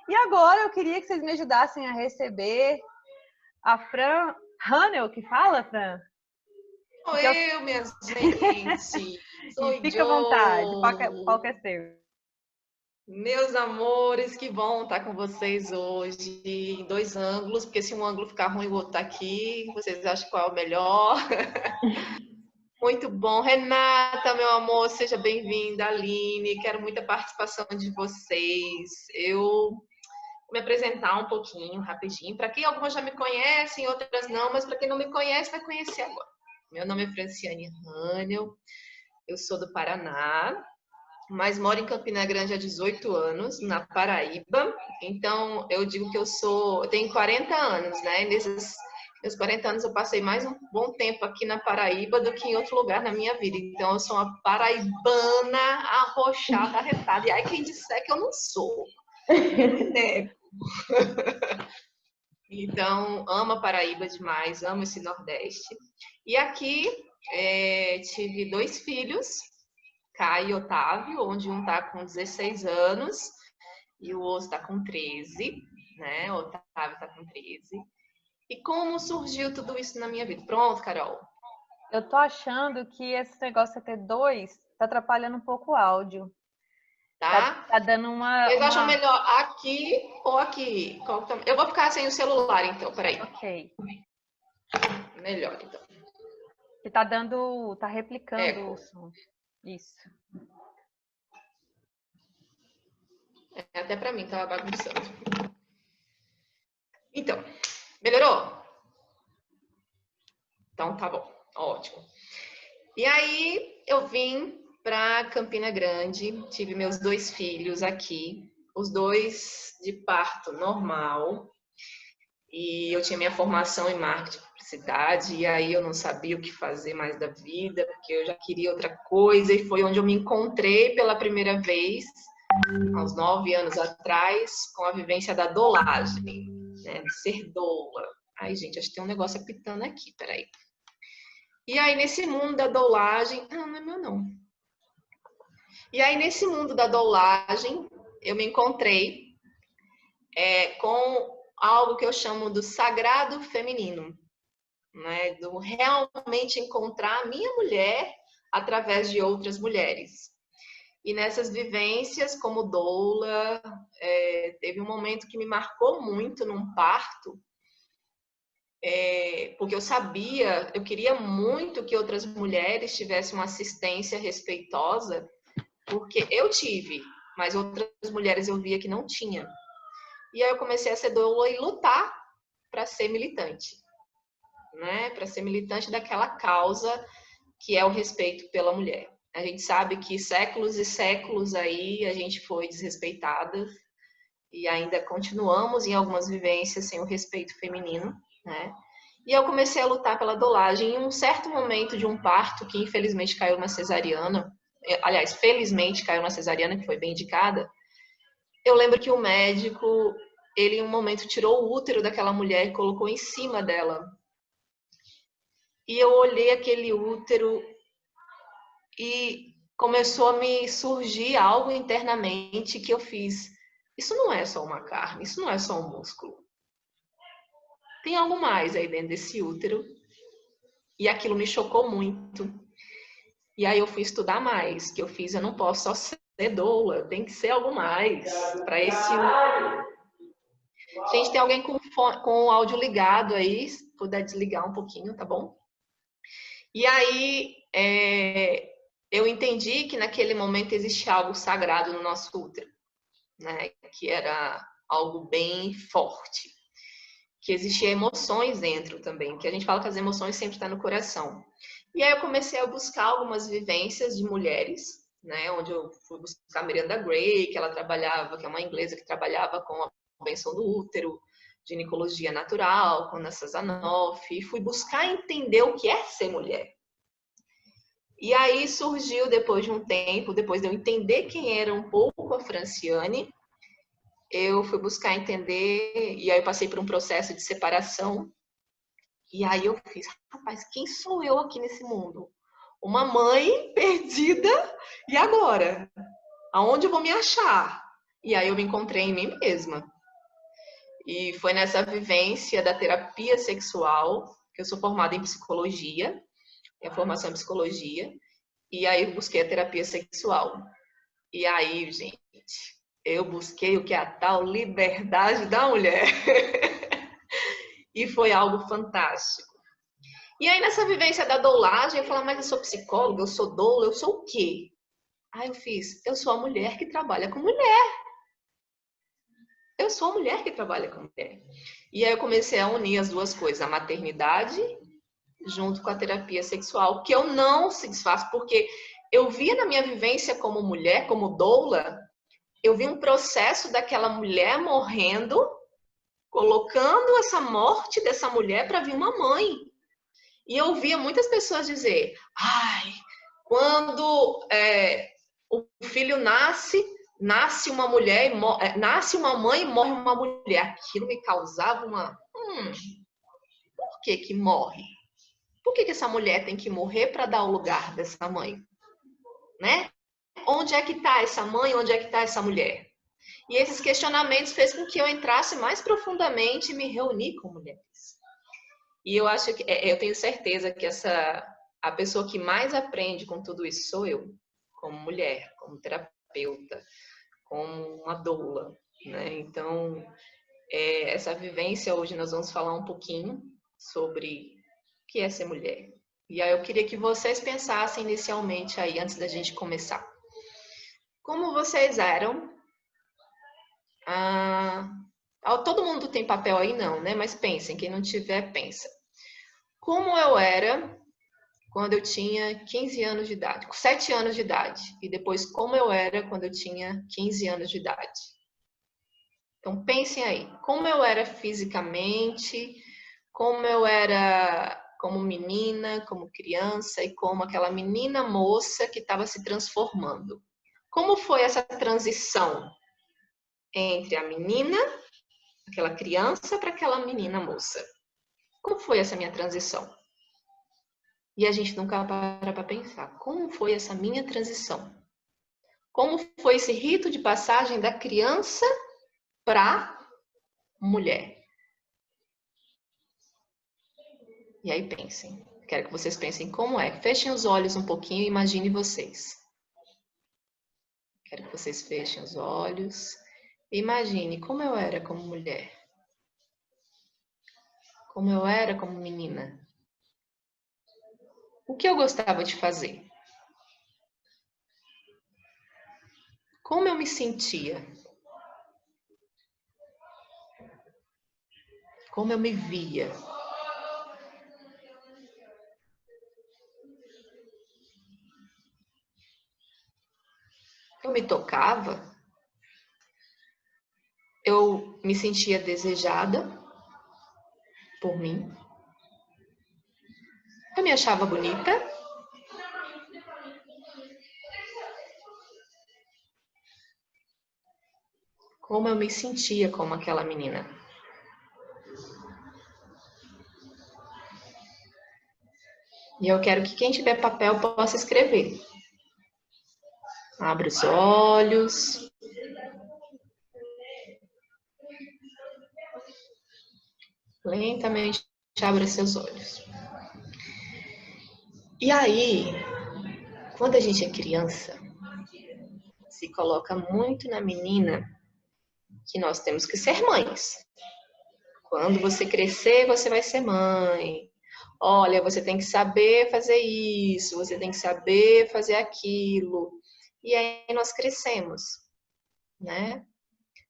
E agora eu queria que vocês me ajudassem a receber a Fran Hanel, que fala, Fran? Sou eu, minha gente. Sou E fica à vontade, eu. qual que é seu? Meus amores, que bom estar com vocês hoje em dois ângulos, porque se um ângulo ficar ruim, o outro tá aqui. Vocês acham qual é o melhor? Muito bom. Renata, meu amor, seja bem-vinda. Aline, quero muita participação de vocês. Eu vou me apresentar um pouquinho, rapidinho. Para quem algumas já me conhecem, outras não, mas para quem não me conhece, vai conhecer agora. Meu nome é Franciane Hanel, eu sou do Paraná, mas moro em Campina Grande há 18 anos, na Paraíba. Então, eu digo que eu tenho 40 anos, né? E nesses meus 40 anos eu passei mais um bom tempo aqui na Paraíba do que em outro lugar na minha vida. Então, eu sou uma paraibana arrochada, arretada. E aí, quem disser que eu não sou, eu me nego. Então, amo a Paraíba demais, amo esse Nordeste. E aqui, tive dois filhos, Caio e Otávio, onde um está com 16 anos e o outro está com 13, né? O Otávio está com 13. E como surgiu tudo isso na minha vida? Pronto, Carol. Eu tô achando que esse negócio de ter dois tá atrapalhando um pouco o áudio. Tá? Tá dando Vocês acham melhor aqui ou aqui? Eu vou ficar sem o celular, então, peraí. Ok. Melhor, então. Que tá replicando o som. Isso. Até pra mim tava bagunçando. Então, melhorou? Então tá bom, ótimo. E aí eu vim para Campina Grande, tive meus dois filhos aqui, os dois de parto normal. E eu tinha minha formação em marketing de publicidade, e aí eu não sabia o que fazer mais da vida, porque eu já queria outra coisa, e foi onde eu me encontrei pela primeira vez, há uns 9 anos atrás, com a vivência da dolagem, né, de ser doula. Ai, gente, acho que tem um negócio apitando aqui, peraí. E aí, nesse mundo da doulagem... não é meu, não. E aí, nesse mundo da doulagem, eu me encontrei com algo que eu chamo do sagrado feminino, né? Do realmente encontrar a minha mulher através de outras mulheres. E nessas vivências como doula, teve um momento que me marcou muito num parto, porque eu queria muito que outras mulheres tivessem uma assistência respeitosa, porque eu tive, mas outras mulheres eu via que não tinha. E aí eu comecei a ser doula e lutar para ser militante, né? Para ser militante daquela causa que é o respeito pela mulher. A gente sabe que séculos e séculos aí a gente foi desrespeitada e ainda continuamos em algumas vivências sem o respeito feminino, né? E eu comecei a lutar pela dolagem em um certo momento de um parto que infelizmente caiu na cesariana, aliás, felizmente caiu na cesariana, que foi bem indicada. Eu lembro que o médico, ele em um momento tirou o útero daquela mulher e colocou em cima dela. E eu olhei aquele útero e começou a me surgir algo internamente que eu fiz. Isso não é só uma carne, isso não é só um músculo. Tem algo mais aí dentro desse útero. E aquilo me chocou muito. E aí eu fui estudar mais, que eu fiz, eu não posso só ser doula, tem que ser algo mais para esse útero. Gente, tem alguém com o áudio ligado aí, se puder desligar um pouquinho, tá bom? E aí, eu entendi que naquele momento existia algo sagrado no nosso útero, né? Que era algo bem forte, que existia emoções dentro também, que a gente fala que as emoções sempre estão no coração. E aí eu comecei a buscar algumas vivências de mulheres, né? Onde eu fui buscar a Miranda Gray, que ela trabalhava, que é uma inglesa que trabalhava com a benção do útero, ginecologia natural, com Nessa Zanoff, e fui buscar entender o que é ser mulher. E aí surgiu, depois de um tempo, depois de eu entender quem era um pouco a Franciane, eu fui buscar entender, e aí eu passei por um processo de separação, e aí eu fiz, rapaz, quem sou eu aqui nesse mundo? Uma mãe perdida, e agora? Aonde eu vou me achar? E aí eu me encontrei em mim mesma. E foi nessa vivência da terapia sexual, que eu sou formada em psicologia, minha formação em psicologia, e aí eu busquei a terapia sexual. E aí, gente, eu busquei o que é a tal liberdade da mulher. E foi algo fantástico. E aí, nessa vivência da doulagem, eu falava, mas eu sou psicóloga, eu sou doula, eu sou o quê? Aí eu fiz, eu sou a mulher que trabalha com mulher. Eu sou a mulher que trabalha com mulher. E aí eu comecei a unir as duas coisas, a maternidade junto com a terapia sexual, que eu não se desfaço, porque eu via na minha vivência como mulher, como doula, eu vi um processo daquela mulher morrendo, colocando essa morte dessa mulher para vir uma mãe. E eu ouvia muitas pessoas dizer, ai, quando o filho nasce uma mulher, nasce uma mãe e morre uma mulher. Aquilo me causava uma... por que morre? Por que essa mulher tem que morrer para dar o lugar dessa mãe? Né? Onde é que está essa mãe? Onde é que está essa mulher? E esses questionamentos fez com que eu entrasse mais profundamente e me reunir com mulheres. E eu acho que, eu tenho certeza que a pessoa que mais aprende com tudo isso sou eu, como mulher, como terapeuta, como uma doula, né? Então, essa vivência hoje nós vamos falar um pouquinho sobre o que é ser mulher. E aí eu queria que vocês pensassem inicialmente aí, antes da gente começar. Como vocês eram? Todo mundo tem papel aí não, né? Mas pensem, quem não tiver, pensa. Como eu era quando eu tinha 15 anos de idade, 7 anos de idade. E depois como eu era quando eu tinha 15 anos de idade. Então pensem aí, como eu era fisicamente, como eu era como menina, como criança e como aquela menina moça que estava se transformando. Como foi essa transição entre a menina, aquela criança, para aquela menina moça? Como foi essa minha transição? E a gente nunca para pensar, como foi essa minha transição? Como foi esse rito de passagem da criança para mulher? E aí pensem, quero que vocês pensem como é. Fechem os olhos um pouquinho e imagine vocês. Quero que vocês fechem os olhos e imagine como eu era como mulher. Como eu era como menina. O que eu gostava de fazer? Como eu me sentia? Como eu me via? Eu me tocava? Eu me sentia desejada por mim? Eu me achava bonita? Como eu me sentia como aquela menina? E eu quero que quem tiver papel possa escrever. Abra os olhos. Lentamente abra seus olhos. E aí, quando a gente é criança, se coloca muito na menina que nós temos que ser mães. Quando você crescer, você vai ser mãe. Olha, você tem que saber fazer isso, você tem que saber fazer aquilo. E aí nós crescemos, né?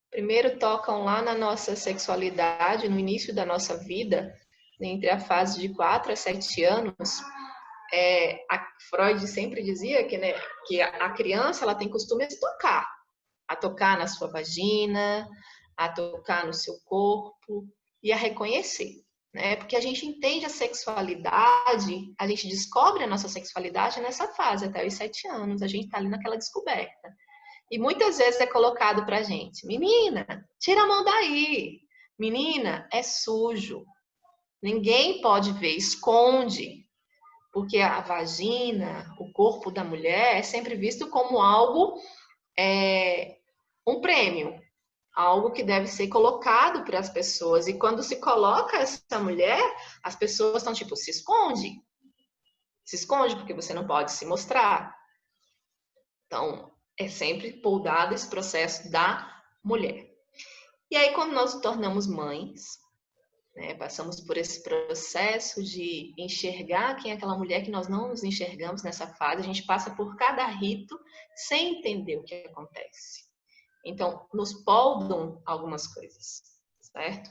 Primeiro tocam lá na nossa sexualidade, no início da nossa vida, entre a fase de 4 a 7 anos. A Freud sempre dizia que, né, que a criança ela tem costume de tocar. A tocar na sua vagina, a tocar no seu corpo e a reconhecer, né? Porque a gente entende a sexualidade, a gente descobre a nossa sexualidade nessa fase, até os 7 anos, a gente tá ali naquela descoberta. E muitas vezes é colocado pra gente, menina, tira a mão daí, menina, é sujo, ninguém pode ver, esconde, porque a vagina, o corpo da mulher é sempre visto como algo, um prêmio. algo que deve ser colocado para as pessoas. E quando se coloca essa mulher, as pessoas estão tipo, se esconde. Se esconde porque você não pode se mostrar. Então, é sempre podado esse processo da mulher. E aí, quando nós nos tornamos mães, né, passamos por esse processo de enxergar quem é aquela mulher que nós não nos enxergamos nessa fase, a gente passa por cada rito sem entender o que acontece. Então, nos poldam algumas coisas, certo?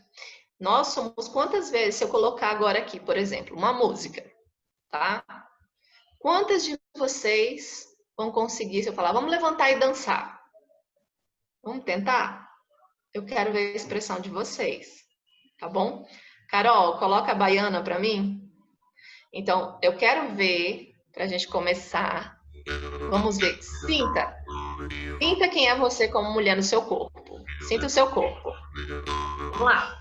Nós somos, quantas vezes, se eu colocar agora aqui, por exemplo, uma música, tá? Quantas de vocês vão conseguir, se eu falar, vamos levantar e dançar? Vamos tentar? Eu quero ver a expressão de vocês, tá bom? Carol, coloca a baiana para mim. Então, eu quero ver, para a gente começar. Vamos ver. Sinta. Sinta quem é você como mulher no seu corpo. Sinta o seu corpo. Vamos lá.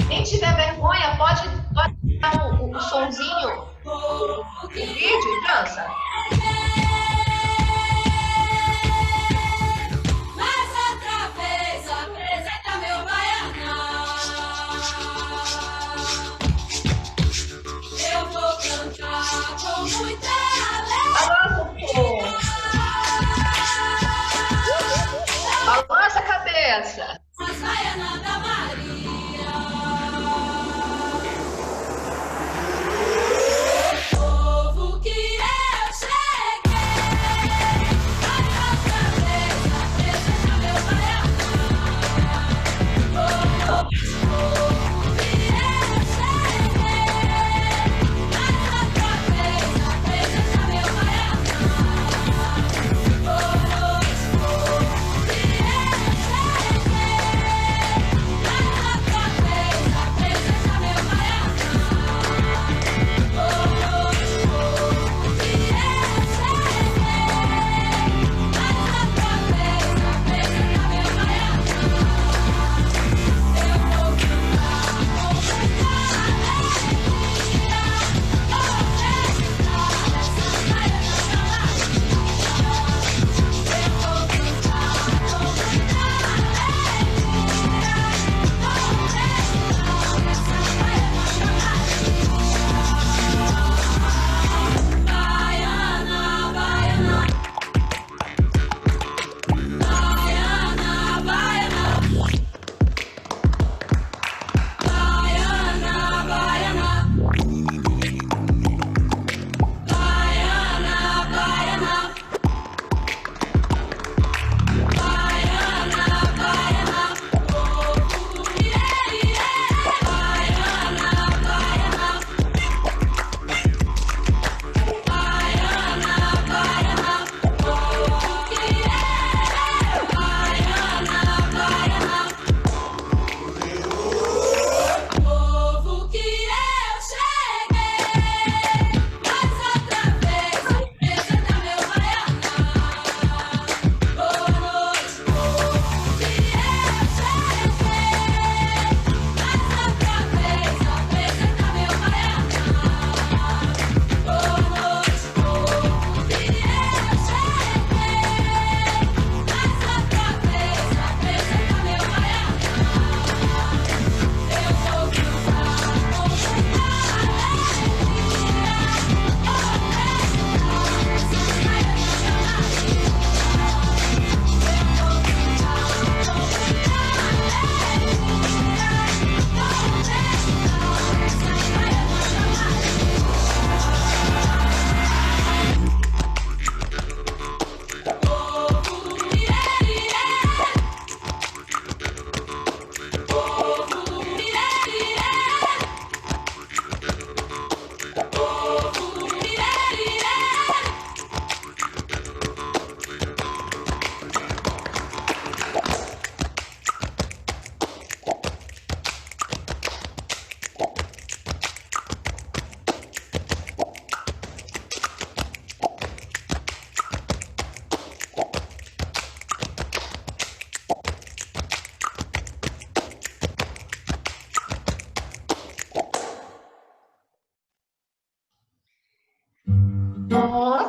Quem tiver vergonha, pode dar o sonzinho do vídeo e dança. Mais outra vez, apresenta meu baianão. Eu vou cantar com muita alegria. Balança a cabeça. As baianas da Maria.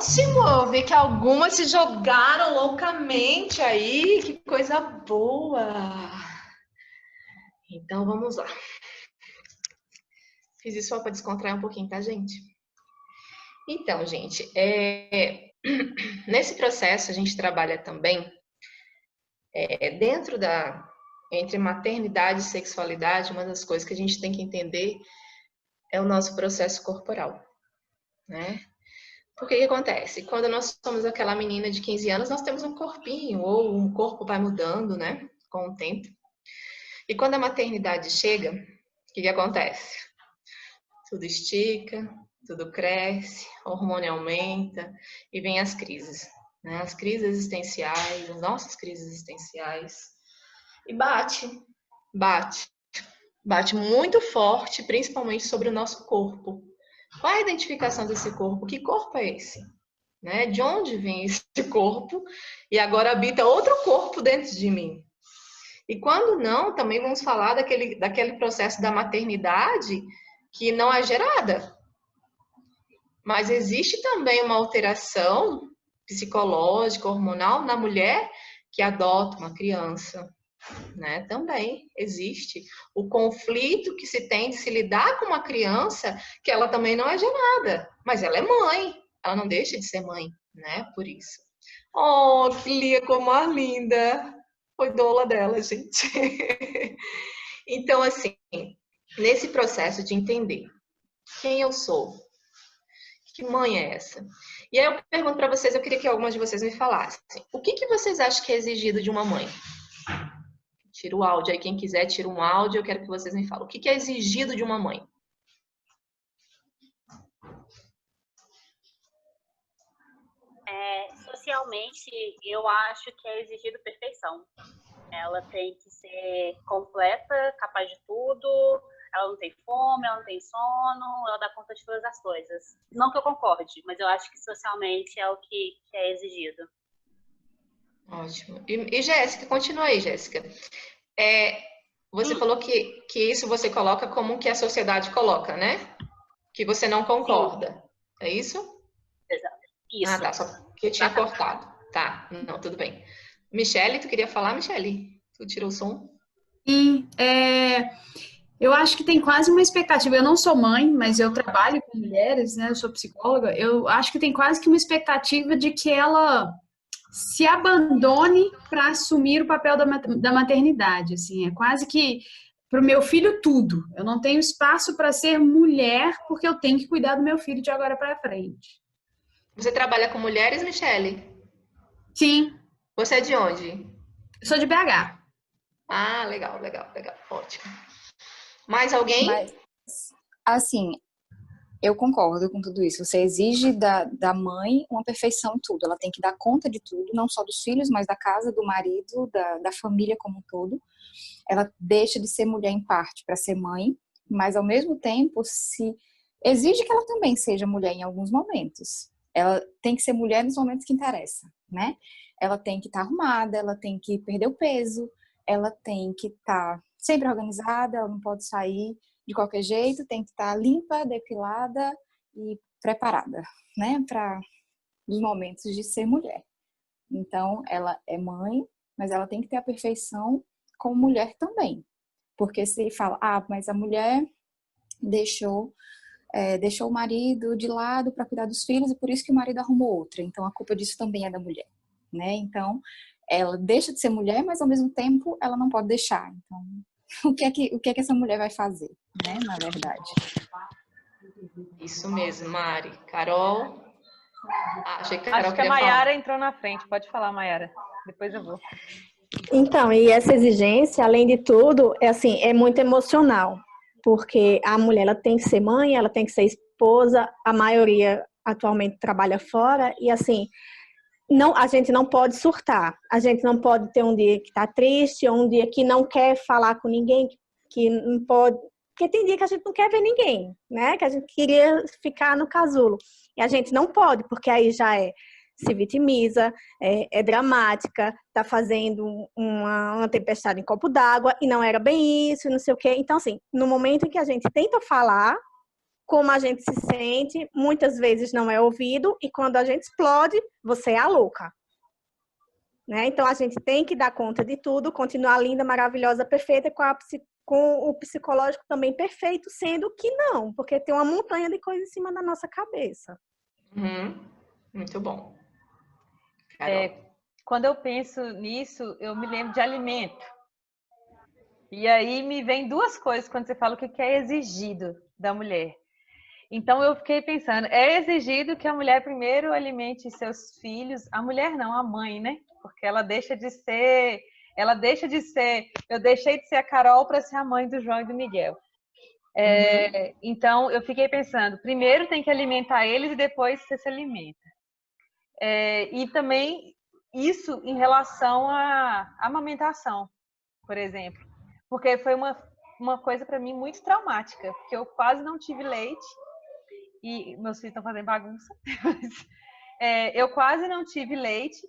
ótimo! Eu vi que algumas se jogaram loucamente aí. Que coisa boa! Então, vamos lá. Fiz isso só para descontrair um pouquinho, tá, gente? Então, gente, nesse processo a gente trabalha também dentro entre maternidade e sexualidade, uma das coisas que a gente tem que entender é o nosso processo corporal, né? Porque o que acontece? Quando nós somos aquela menina de 15 anos, nós temos um corpinho, ou um corpo vai mudando, né? Com o tempo. E quando a maternidade chega, o que acontece? Tudo estica, tudo cresce, o hormônio aumenta e vem as crises, né? As crises existenciais, as nossas crises existenciais. E bate muito forte, principalmente sobre o nosso corpo. Qual é a identificação desse corpo? Que corpo é esse? Né? De onde vem esse corpo? E agora habita outro corpo dentro de mim. E quando não, também vamos falar daquele processo da maternidade que não é gerada. Mas existe também uma alteração psicológica, hormonal na mulher que adota uma criança. Né? Também existe o conflito que se tem de se lidar com uma criança que ela também não é gerada, mas ela é mãe, ela não deixa de ser mãe, né? Por isso. Oh, que Lia, como a linda! Foi doula dela, gente. Então, assim, nesse processo de entender quem eu sou, que mãe é essa? E aí eu pergunto para vocês, eu queria que algumas de vocês me falassem, o que vocês acham que é exigido de uma mãe? Tira o áudio aí, quem quiser tira um áudio, eu quero que vocês me falem. O que é exigido de uma mãe? Socialmente, eu acho que é exigido perfeição. Ela tem que ser completa, capaz de tudo, ela não tem fome, ela não tem sono, ela dá conta de todas as coisas. Não que eu concorde, mas eu acho que socialmente é o que é exigido. Ótimo. E Jéssica, continua aí, Jéssica. Você falou que isso você coloca como que a sociedade coloca, né? Que você não concorda. Sim. É isso? Exato. Isso. Ah, tá. Só que eu tinha cortado. Tá. Não, tudo bem. Michele, tu queria falar, Michele? Tu tirou o som? Sim. Eu acho que tem quase uma expectativa. Eu não sou mãe, mas eu trabalho com mulheres, né? Eu sou psicóloga. Eu acho que tem quase que uma expectativa de que ela se abandone para assumir o papel da maternidade, assim, é quase que para o meu filho tudo. Eu não tenho espaço para ser mulher porque eu tenho que cuidar do meu filho de agora para frente. Você trabalha com mulheres, Michele? Sim. Você é de onde? Eu sou de BH. Ah, legal, ótimo. Mais alguém? Mas, assim, eu concordo com tudo isso. Você exige da mãe uma perfeição em tudo. Ela tem que dar conta de tudo, não só dos filhos, mas da casa, do marido, da família como um todo. Ela deixa de ser mulher em parte para ser mãe, mas ao mesmo tempo se exige que ela também seja mulher em alguns momentos. Ela tem que ser mulher nos momentos que interessa, né? Ela tem que estar arrumada, ela tem que perder o peso, ela tem que estar sempre organizada, ela não pode sair de qualquer jeito, tem que estar limpa, depilada e preparada, né, para os momentos de ser mulher. Então, ela é mãe, mas ela tem que ter a perfeição como mulher também. Porque se fala, mas a mulher deixou o marido de lado para cuidar dos filhos e por isso que o marido arrumou outra. Então, a culpa disso também é da mulher, né? Então, ela deixa de ser mulher, mas ao mesmo tempo ela não pode deixar. Então, o que é que essa mulher vai fazer, né, na verdade? Isso mesmo, Mari. Carol? Achei que a Carol Acho que a Mayara entrou na frente. Pode falar, Mayara. Depois eu vou. Então, e essa exigência, além de tudo, é muito emocional. Porque a mulher ela tem que ser mãe, ela tem que ser esposa, a maioria atualmente trabalha fora e assim, a gente não pode surtar, a gente não pode ter um dia que está triste ou um dia que não quer falar com ninguém, que não pode, porque tem dia que a gente não quer ver ninguém, né? Que a gente queria ficar no casulo e a gente não pode, porque aí já se vitimiza, é dramática, tá fazendo uma tempestade em copo d'água e não era bem isso, não sei o quê. Então, assim, no momento em que a gente tenta falar como a gente se sente, muitas vezes não é ouvido, e quando a gente explode, você é a louca. Né? Então, a gente tem que dar conta de tudo, continuar linda, maravilhosa, perfeita, com o psicológico também perfeito, sendo que não, porque tem uma montanha de coisa em cima da nossa cabeça. Muito bom. Carol. Quando eu penso nisso, eu me lembro de alimento. E aí me vem duas coisas quando você fala o que é exigido da mulher. Então eu fiquei pensando, é exigido que a mulher primeiro alimente seus filhos, a mulher não, a mãe, né? Porque ela deixa de ser, eu deixei de ser a Carol para ser a mãe do João e do Miguel. Então eu fiquei pensando, primeiro tem que alimentar eles e depois você se alimenta. E também isso em relação à amamentação, por exemplo. Porque foi uma coisa para mim muito traumática, porque eu quase não tive leite, e meus filhos estão fazendo bagunça, eu quase não tive leite,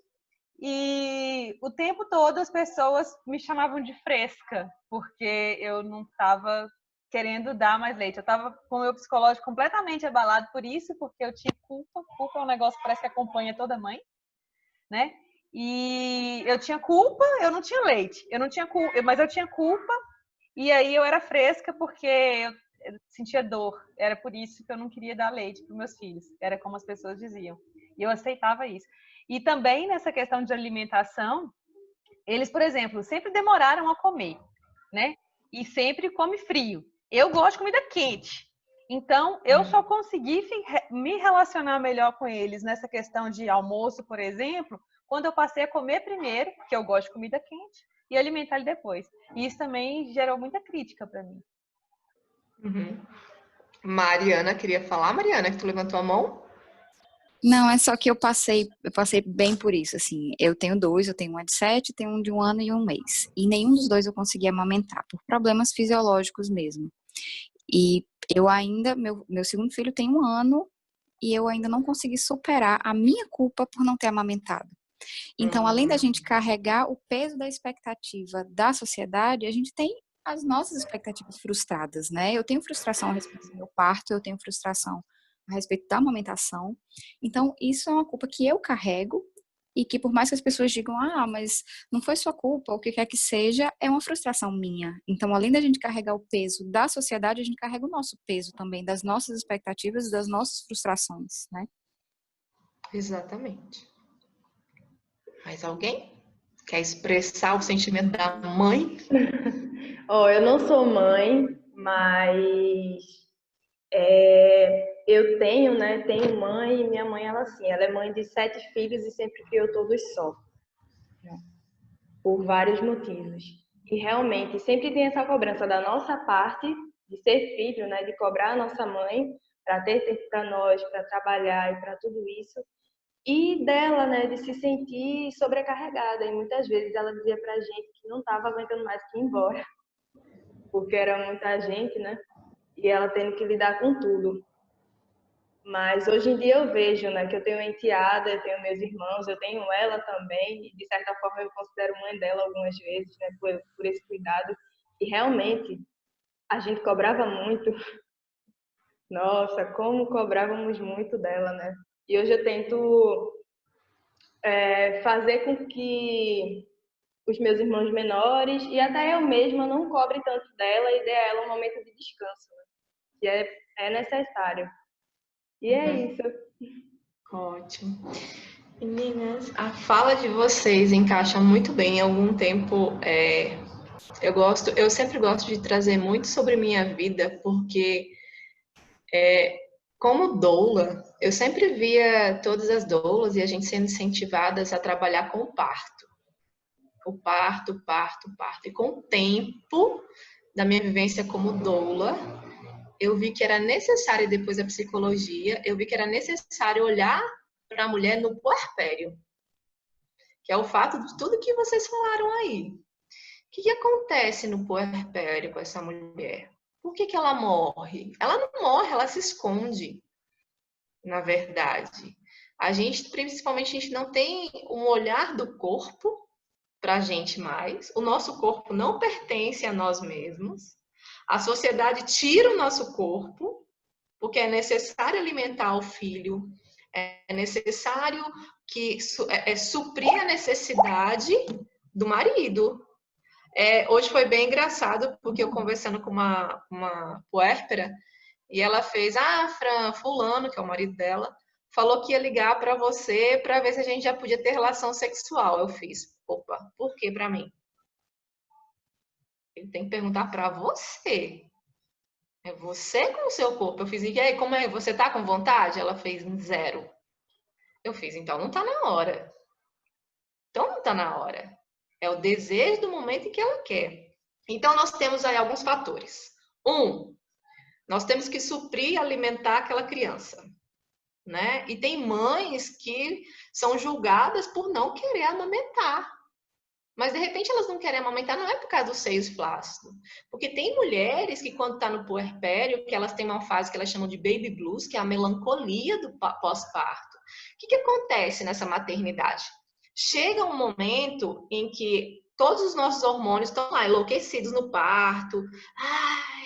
e o tempo todo as pessoas me chamavam de fresca, porque eu não estava querendo dar mais leite. Eu estava com o meu psicológico completamente abalado por isso, porque eu tinha culpa. Culpa é um negócio que parece que acompanha toda mãe, né? E eu tinha culpa, eu não tinha leite. Eu não tinha culpa, mas eu tinha culpa, e aí eu era fresca porque eu sentia dor. Era por isso que eu não queria dar leite para meus filhos. Era como as pessoas diziam. E eu aceitava isso. E também nessa questão de alimentação, eles, por exemplo, sempre demoraram a comer, né? E sempre come frio. Eu gosto de comida quente. Então, eu só consegui me relacionar melhor com eles nessa questão de almoço, por exemplo, quando eu passei a comer primeiro, porque eu gosto de comida quente, e alimentar ele depois. E isso também gerou muita crítica para mim. Mariana queria falar. Mariana, que tu levantou a mão? Não, é só que eu passei bem por isso, assim. Eu tenho dois, eu tenho uma de 7, tenho um de 1 ano e 1 mês. E nenhum dos dois eu consegui amamentar, por problemas fisiológicos mesmo. E eu ainda, meu segundo filho tem 1 ano, e eu ainda não consegui superar a minha culpa por não ter amamentado. Então, além da gente carregar o peso da expectativa da sociedade, a gente tem as nossas expectativas frustradas, né? Eu tenho frustração a respeito do meu parto, eu tenho frustração a respeito da amamentação. Então, isso é uma culpa que eu carrego e que, por mais que as pessoas digam, mas não foi sua culpa, o que quer que seja, é uma frustração minha. Então, além da gente carregar o peso da sociedade, a gente carrega o nosso peso também, das nossas expectativas e das nossas frustrações, né? Exatamente. Mais alguém quer expressar o sentimento da mãe? Eu não sou mãe, mas eu tenho mãe, e minha mãe, ela é mãe de 7 filhos e sempre criou todos só, né? Por vários motivos. E realmente sempre tem essa cobrança da nossa parte de ser filho, né, de cobrar a nossa mãe para ter tempo para nós, para trabalhar e para tudo isso. E dela, né, de se sentir sobrecarregada. E muitas vezes ela dizia pra gente que não estava aguentando mais que ir embora, porque era muita gente, né? E ela tendo que lidar com tudo. Mas hoje em dia eu vejo, né, que eu tenho uma enteada, eu tenho meus irmãos, eu tenho ela também, e de certa forma eu considero mãe dela algumas vezes, né, por esse cuidado. E realmente a gente cobrava muito. Nossa, como cobrávamos muito dela, né? E hoje eu tento fazer com que os meus irmãos menores e até eu mesma não cobre tanto dela e dê a ela um momento de descanso, né? Que é necessário. E é isso. Ótimo. Meninas, a fala de vocês encaixa muito bem. Há algum tempo eu sempre gosto de trazer muito sobre minha vida, porque como doula, eu sempre via todas as doulas e a gente sendo incentivadas a trabalhar com o parto. O parto. E com o tempo da minha vivência como doula, eu vi que era necessário, depois da psicologia, eu vi que era necessário olhar para a mulher no puerpério, que é o fato de tudo que vocês falaram aí. O que acontece no puerpério com essa mulher? Por que ela morre? Ela não morre, ela se esconde, na verdade. Principalmente, a gente não tem um olhar do corpo para a gente mais. O nosso corpo não pertence a nós mesmos. A sociedade tira o nosso corpo, porque é necessário alimentar o filho, é necessário suprir a necessidade do marido. Hoje foi bem engraçado, porque eu conversando com uma puérpera, e ela fez, Fran, fulano, que é o marido dela, falou que ia ligar para você para ver se a gente já podia ter relação sexual. Eu fiz, opa, por que para mim? Ele tem que perguntar para você. É você com o seu corpo. Eu fiz, e aí, como é? Você tá com vontade? Ela fez 0. Eu fiz, então não tá na hora. Então não tá na hora. É o desejo do momento em que ela quer. Então nós temos aí alguns fatores. Nós temos que suprir e alimentar aquela criança, né? E tem mães que são julgadas por não querer amamentar. Mas, de repente, elas não querem amamentar, não é por causa dos seios flácidos. Porque tem mulheres que, quando tá no puerpério, que elas têm uma fase que elas chamam de baby blues, que é a melancolia do pós-parto. O que acontece nessa maternidade? Chega um momento em que todos os nossos hormônios estão lá, enlouquecidos no parto,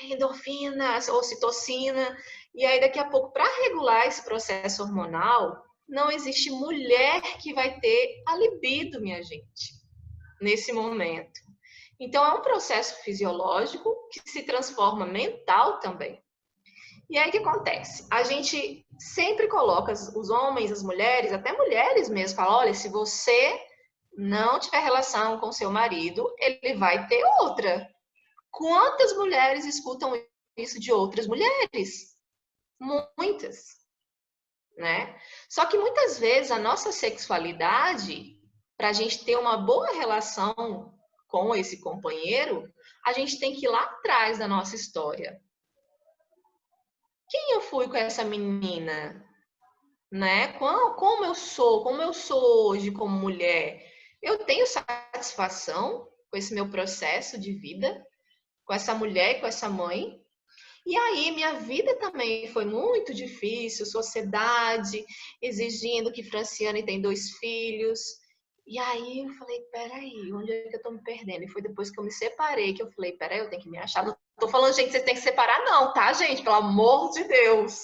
endorfina, ocitocina, e aí daqui a pouco, para regular esse processo hormonal, não existe mulher que vai ter a libido, minha gente, nesse momento. Então, é um processo fisiológico que se transforma mental também. E aí, o que acontece? A gente sempre coloca os homens, as mulheres, até mulheres mesmo, falam, olha, se você não tiver relação com seu marido, ele vai ter outra. Quantas mulheres escutam isso de outras mulheres? Muitas, né? Só que muitas vezes a nossa sexualidade, para a gente ter uma boa relação com esse companheiro, a gente tem que ir lá atrás da nossa história. Quem eu fui com essa menina? Né? Como eu sou hoje como mulher? Eu tenho satisfação com esse meu processo de vida, com essa mulher e com essa mãe? E aí, minha vida também foi muito difícil, sociedade exigindo que Franciane tem 2 filhos. E aí eu falei, peraí, onde é que eu tô me perdendo? E foi depois que eu me separei que eu falei, peraí, eu tenho que me achar. Não tô falando, gente, vocês têm que separar não, tá, gente? Pelo amor de Deus.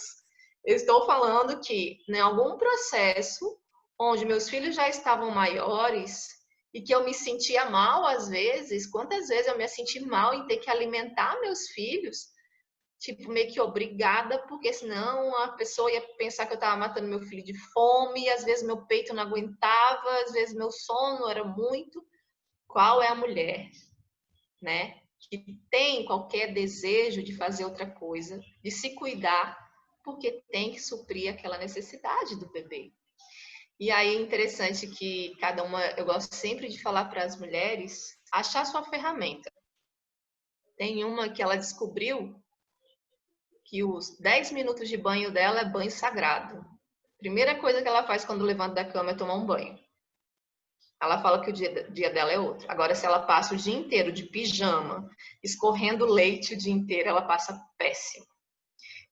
Eu estou falando que em algum processo onde meus filhos já estavam maiores e que eu me sentia mal às vezes, quantas vezes eu me senti mal em ter que alimentar meus filhos, tipo, meio que obrigada, porque senão a pessoa ia pensar que eu estava matando meu filho de fome, e às vezes meu peito não aguentava, às vezes meu sono era muito. Qual é a mulher, né, que tem qualquer desejo de fazer outra coisa, de se cuidar, porque tem que suprir aquela necessidade do bebê? E aí é interessante que cada uma, eu gosto sempre de falar para as mulheres, achar sua ferramenta. Tem uma que ela descobriu que os 10 minutos de banho dela é banho sagrado. Primeira coisa que ela faz quando levanta da cama é tomar um banho. Ela fala que o dia dela é outro. Agora, se ela passa o dia inteiro de pijama, escorrendo leite o dia inteiro, ela passa péssimo.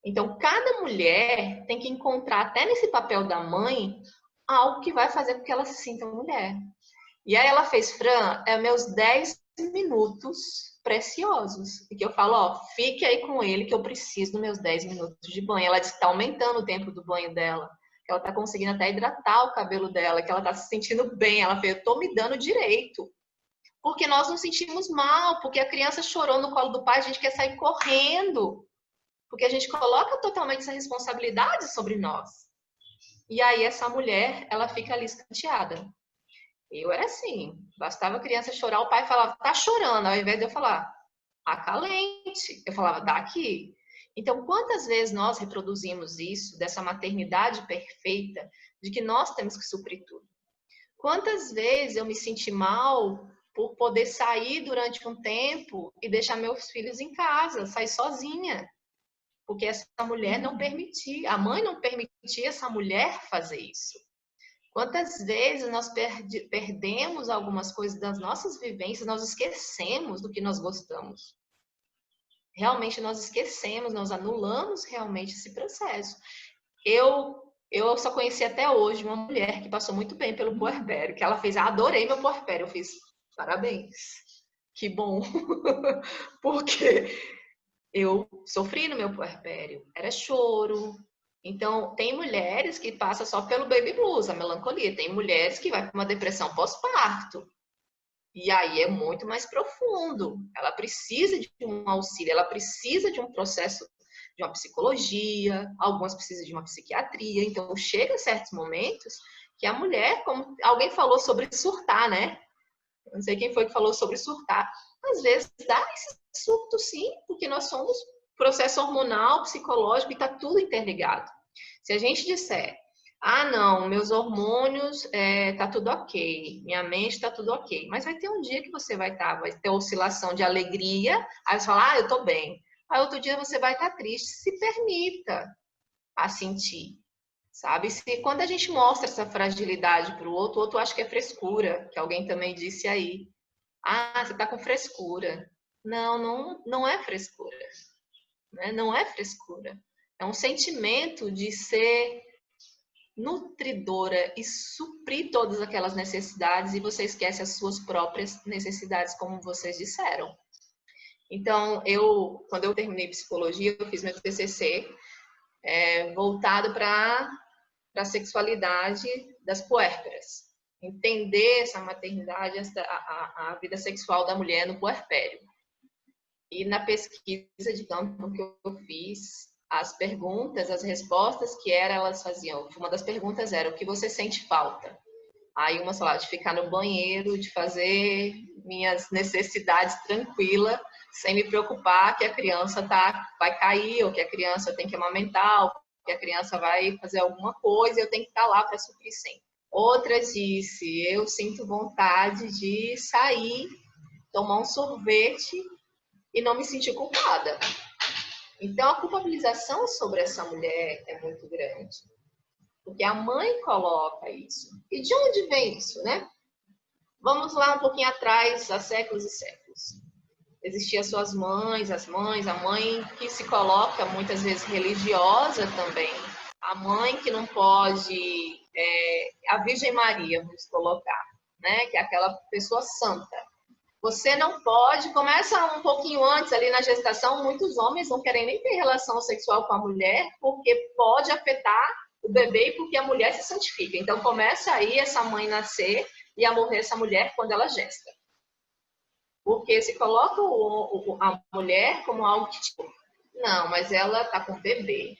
Então, cada mulher tem que encontrar, até nesse papel da mãe, algo que vai fazer com que ela se sinta mulher. E aí ela fez, Fran, meus 10 minutos preciosos. E que eu falo, ó, fique aí com ele que eu preciso dos meus 10 minutos de banho. Ela disse que tá aumentando o tempo do banho dela, que ela tá conseguindo até hidratar o cabelo dela, que ela tá se sentindo bem. Ela fez, eu tô me dando direito. Porque nós nos sentimos mal, porque a criança chorou no colo do pai, a gente quer sair correndo. Porque a gente coloca totalmente essa responsabilidade sobre nós. E aí essa mulher, ela fica ali escanteada. Eu era assim, bastava a criança chorar, o pai falava, tá chorando, ao invés de eu falar, acalente, eu falava, dá aqui. Então, quantas vezes nós reproduzimos isso, dessa maternidade perfeita, de que nós temos que suprir tudo? Quantas vezes eu me senti mal por poder sair durante um tempo e deixar meus filhos em casa, sair sozinha? Porque essa mulher não permitia, a mãe não permitia essa mulher fazer isso. Quantas vezes nós perdemos algumas coisas das nossas vivências, nós esquecemos do que nós gostamos. Realmente nós esquecemos, nós anulamos realmente esse processo. Eu só conheci até hoje uma mulher que passou muito bem pelo puerpério, que ela fez, adorei meu puerpério. Eu fiz, parabéns, que bom. Porque Eu sofri no meu puerpério, era choro. Então, tem mulheres que passam só pelo baby blues, a melancolia. Tem mulheres que vai para uma depressão pós-parto. E aí é muito mais profundo. Ela precisa de um auxílio, ela precisa de um processo de uma psicologia, algumas precisam de uma psiquiatria. Então, chega a certos momentos que a mulher, como alguém falou sobre surtar, né? Eu não sei quem foi que falou sobre surtar. Às vezes dá esse surto sim, porque nós somos processo hormonal, psicológico e está tudo interligado. Se a gente disser, ah, não, meus hormônios tá tudo ok, minha mente tá tudo ok, mas vai ter um dia que você vai ter oscilação de alegria, aí você fala, ah, eu tô bem. Aí outro dia você vai estar triste, se permita a sentir, sabe? Quando a gente mostra essa fragilidade para o outro acha que é frescura, que alguém também disse aí. Ah, você tá com frescura. Não é frescura, né? Não é frescura. É um sentimento de ser nutridora e suprir todas aquelas necessidades e você esquece as suas próprias necessidades, como vocês disseram. Então, quando eu terminei psicologia, eu fiz meu TCC voltado para a sexualidade das puérperas. Entender essa maternidade, a vida sexual da mulher no puerpério. E na pesquisa de campo que eu fiz, as perguntas, as respostas que elas faziam, uma das perguntas era, o que você sente falta? Aí uma falava de ficar no banheiro, de fazer minhas necessidades tranquila, sem me preocupar que a criança vai cair, ou que a criança tem que amamentar, ou que a criança vai fazer alguma coisa e eu tenho que estar lá para suprir sempre. Outra disse, eu sinto vontade de sair, tomar um sorvete e não me sentir culpada. Então, a culpabilização sobre essa mulher é muito grande. Porque a mãe coloca isso. E de onde vem isso, né? Vamos lá um pouquinho atrás, há séculos e séculos. Existiam suas mães, a mãe que se coloca muitas vezes religiosa também. A mãe que não pode, a Virgem Maria, vamos colocar, né? Que é aquela pessoa santa. Você não pode, começa um pouquinho antes ali na gestação, muitos homens não querem nem ter relação sexual com a mulher, porque pode afetar o bebê e porque a mulher se santifica. Então começa aí essa mãe nascer e a morrer essa mulher quando ela gesta. Porque se coloca a mulher como algo que, tipo, não, mas ela tá com bebê.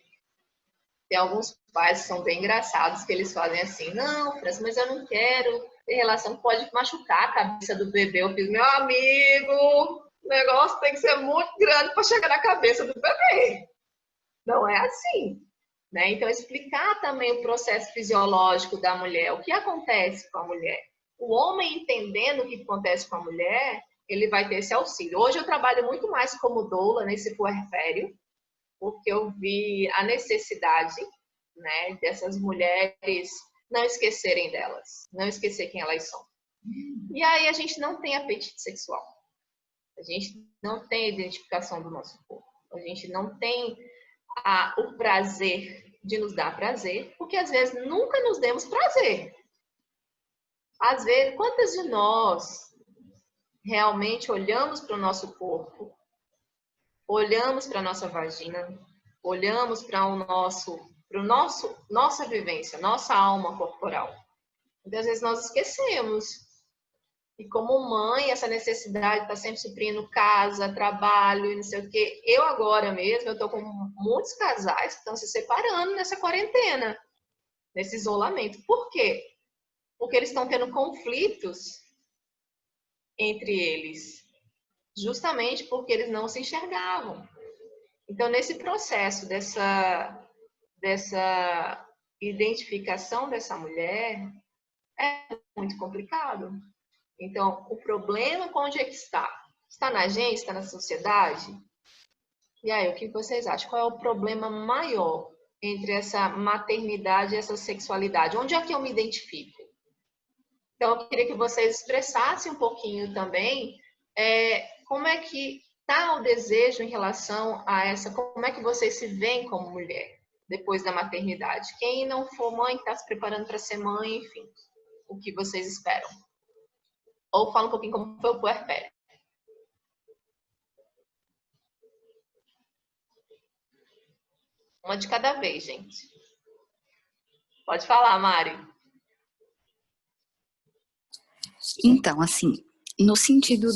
Tem alguns pais que são bem engraçados, que eles fazem assim, não, França, mas eu não quero ter relação, pode machucar a cabeça do bebê. Eu fiz, meu amigo, o negócio tem que ser muito grande para chegar na cabeça do bebê. Não é assim. Né? Então, explicar também o processo fisiológico da mulher, o que acontece com a mulher. O homem entendendo o que acontece com a mulher, ele vai ter esse auxílio. Hoje eu trabalho muito mais como doula nesse puerpério, porque eu vi a necessidade, né, dessas mulheres não esquecerem delas, não esquecer quem elas são. E aí a gente não tem apetite sexual, a gente não tem identificação do nosso corpo, a gente não tem o prazer de nos dar prazer, porque às vezes nunca nos demos prazer. Às vezes, quantas de nós realmente olhamos para o nosso corpo, olhamos para a nossa vagina, olhamos para nossa vivência, nossa alma corporal. Muitas vezes nós esquecemos. E como mãe, essa necessidade está sempre suprindo casa, trabalho, não sei o quê. Eu agora mesmo, eu estou com muitos casais que estão se separando nessa quarentena, nesse isolamento. Por quê? Porque eles estão tendo conflitos entre eles, justamente porque eles não se enxergavam. Então, nesse processo dessa identificação dessa mulher, é muito complicado. Então, o problema onde é que está? Está na gente? Está na sociedade? E aí, o que vocês acham? Qual é o problema maior entre essa maternidade e essa sexualidade? Onde é que eu me identifico? Então, eu queria que vocês expressassem um pouquinho também como é que está o desejo em relação a como é que vocês se veem como mulher depois da maternidade? Quem não for mãe, está se preparando para ser mãe, enfim, o que vocês esperam? Ou fala um pouquinho como foi o puerpério. Uma de cada vez, gente. Pode falar, Mari. Então, assim, no sentido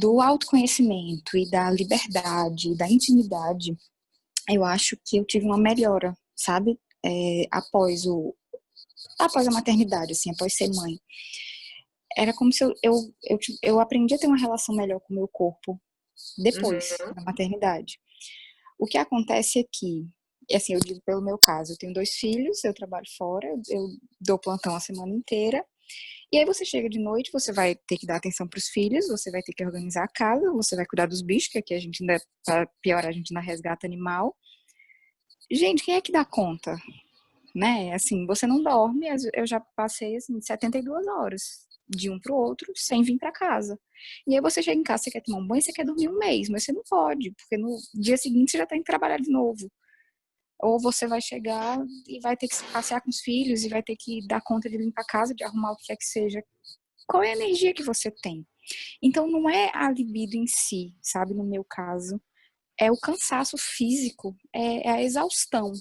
do autoconhecimento e da liberdade, da intimidade, eu acho que eu tive uma melhora, sabe? Após a maternidade, assim, após ser mãe. Era como se eu aprendi a ter uma relação melhor com o meu corpo depois da maternidade. O que acontece é que, assim, eu digo pelo meu caso, eu tenho 2 filhos, eu trabalho fora, eu dou plantão a semana inteira, e aí você chega de noite, você vai ter que dar atenção para os filhos, você vai ter que organizar a casa, você vai cuidar dos bichos, que aqui a gente ainda, para piorar, a gente ainda resgata animal. Gente, quem é que dá conta? Né? Assim, você não dorme, eu já passei, assim, 72 horas de um pro outro, sem vir para casa. E aí você chega em casa, você quer tomar um banho, você quer dormir um mês, mas você não pode, porque no dia seguinte você já tá indo trabalhar de novo. Ou você vai chegar e vai ter que passear com os filhos e vai ter que dar conta de limpar a casa, de arrumar o que quer que seja. Qual é a energia que você tem? Então não é a libido em si, sabe? No meu caso, é o cansaço físico, é a exaustão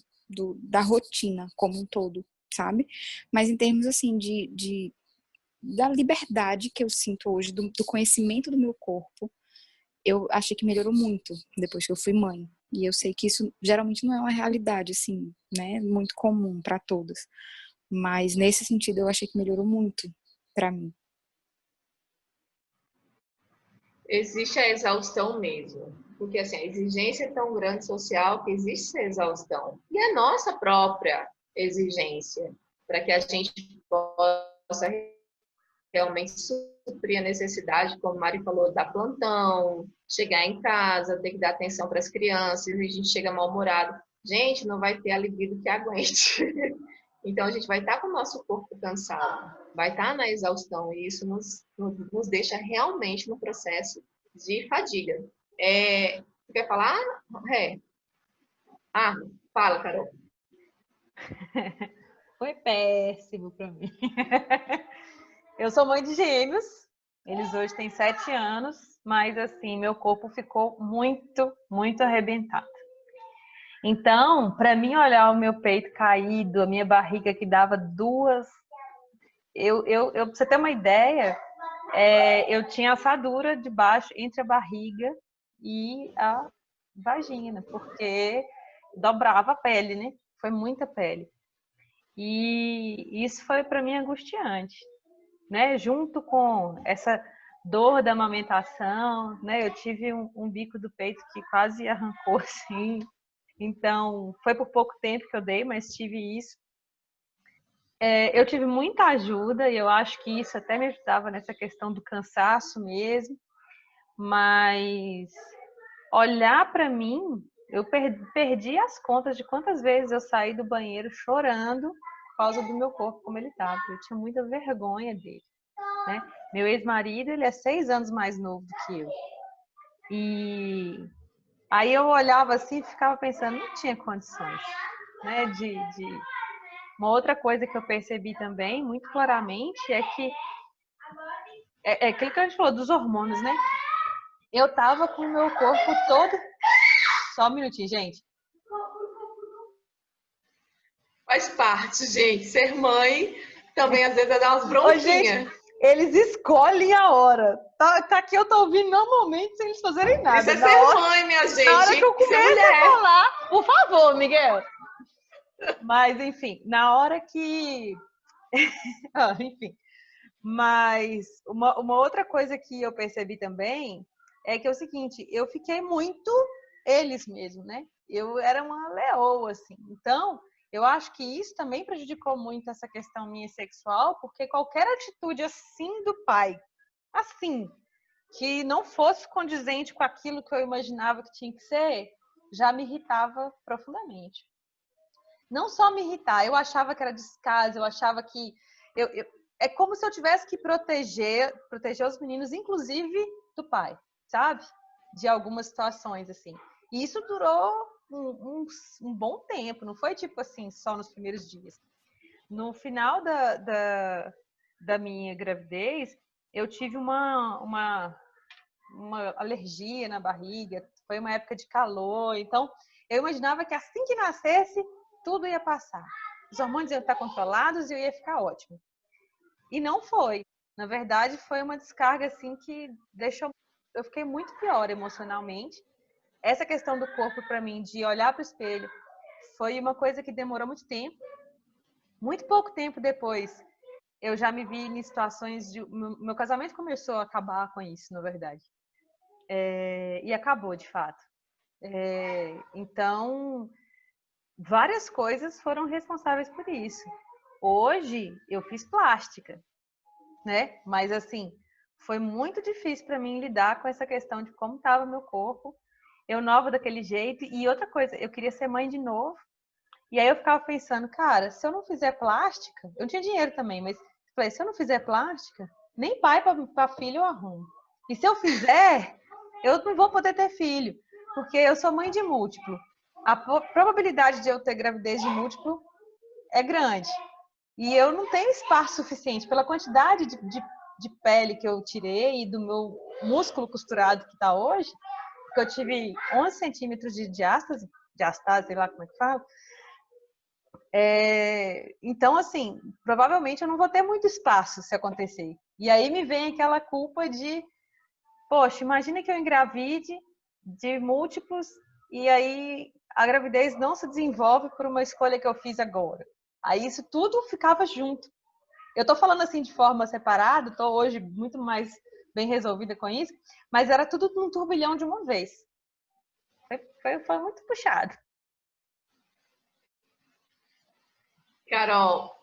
da rotina como um todo, sabe? Mas em termos assim da liberdade que eu sinto hoje, do conhecimento do meu corpo, eu achei que melhorou muito depois que eu fui mãe. E eu sei que isso geralmente não é uma realidade, assim, né, muito comum para todas. Mas nesse sentido eu achei que melhorou muito para mim. Existe a exaustão mesmo. Porque assim, a exigência é tão grande social que existe essa exaustão. E a nossa própria exigência para que a gente possa realmente suprir a necessidade, como a Mari falou, dar plantão, chegar em casa, ter que dar atenção para as crianças, e a gente chega mal-humorado. Gente, não vai ter a libido que aguente. Então, a gente vai estar com o nosso corpo cansado, vai estar na exaustão, e isso nos deixa realmente no processo de fadiga. Você quer falar? Fala, Carol. Foi péssimo para mim. Eu sou mãe de gêmeos, eles hoje têm 7 anos, mas assim, meu corpo ficou muito, muito arrebentado. Então, para mim olhar o meu peito caído, a minha barriga que dava 2, pra você ter uma ideia, eu tinha assadura debaixo entre a barriga e a vagina, porque dobrava a pele, né? Foi muita pele. E isso foi para mim angustiante, né? Junto com essa dor da amamentação, né? Eu tive um bico do peito que quase arrancou assim. Então, foi por pouco tempo que eu dei, mas tive isso. Eu tive muita ajuda e eu acho que isso até me ajudava nessa questão do cansaço mesmo. Mas olhar para mim, eu perdi as contas de quantas vezes eu saí do banheiro chorando por causa do meu corpo como ele estava. Eu tinha muita vergonha dele, né? Meu ex-marido, ele é 6 anos mais novo do que eu. E aí eu olhava assim e ficava pensando, não tinha condições, né? Uma outra coisa que eu percebi também, muito claramente, é que é aquilo que a gente falou dos hormônios, né? Eu tava com o meu corpo todo. Só um minutinho, gente. Faz parte, gente. Ser mãe também às vezes é dar umas bronquinhas. Eles escolhem a hora. Tá aqui, eu tô ouvindo normalmente sem eles fazerem nada. Isso é ser mãe, minha gente. Na hora que eu começo a falar, por favor, Miguel. Mas, enfim, na hora que... enfim. Mas uma outra coisa que eu percebi também é que é o seguinte, eu fiquei muito eles mesmo, né? Eu era uma leoa, assim. Então, eu acho que isso também prejudicou muito essa questão minha sexual, porque qualquer atitude assim do pai, assim, que não fosse condizente com aquilo que eu imaginava que tinha que ser, já me irritava profundamente. Não só me irritar, eu achava que era descaso, eu achava que... é como se eu tivesse que proteger os meninos, inclusive do pai, sabe? De algumas situações, assim. E isso durou um bom tempo, não foi tipo assim, só nos primeiros dias. No final da minha gravidez, eu tive uma alergia na barriga, foi uma época de calor, então Eu imaginava que assim que nascesse, tudo ia passar. Os hormônios iam estar controlados e eu ia ficar ótimo. E não foi. Na verdade, foi uma descarga assim que deixou... Eu fiquei muito pior emocionalmente. Essa questão do corpo, para mim, de olhar para o espelho, foi uma coisa que demorou muito tempo. Muito pouco tempo depois, eu já me vi em situações de... Meu casamento começou a acabar com isso, na verdade. E acabou, de fato. Então, várias coisas foram responsáveis por isso. Hoje, eu fiz plástica, né? Mas, assim, foi muito difícil para mim lidar com essa questão de como estava meu corpo. Eu nova daquele jeito. E outra coisa, eu queria ser mãe de novo. E aí eu ficava pensando, cara, se eu não fizer plástica... Eu não tinha dinheiro também, mas falei, se eu não fizer plástica, nem pai para filho eu arrumo. E se eu fizer, eu não vou poder ter filho. Porque eu sou mãe de múltiplo. A probabilidade de eu ter gravidez de múltiplo é grande. E eu não tenho espaço suficiente pela quantidade de pele que eu tirei e do meu músculo costurado que está hoje, porque eu tive 11 centímetros de diástase, sei lá como é que fala. Então, assim, provavelmente eu não vou ter muito espaço se acontecer. E aí me vem aquela culpa de, poxa, imagina que eu engravide de múltiplos e aí a gravidez não se desenvolve por uma escolha que eu fiz agora. Aí isso tudo ficava junto. Eu tô falando assim de forma separada, tô hoje muito mais bem resolvida com isso, mas era tudo num turbilhão de uma vez. Foi muito puxado. Carol,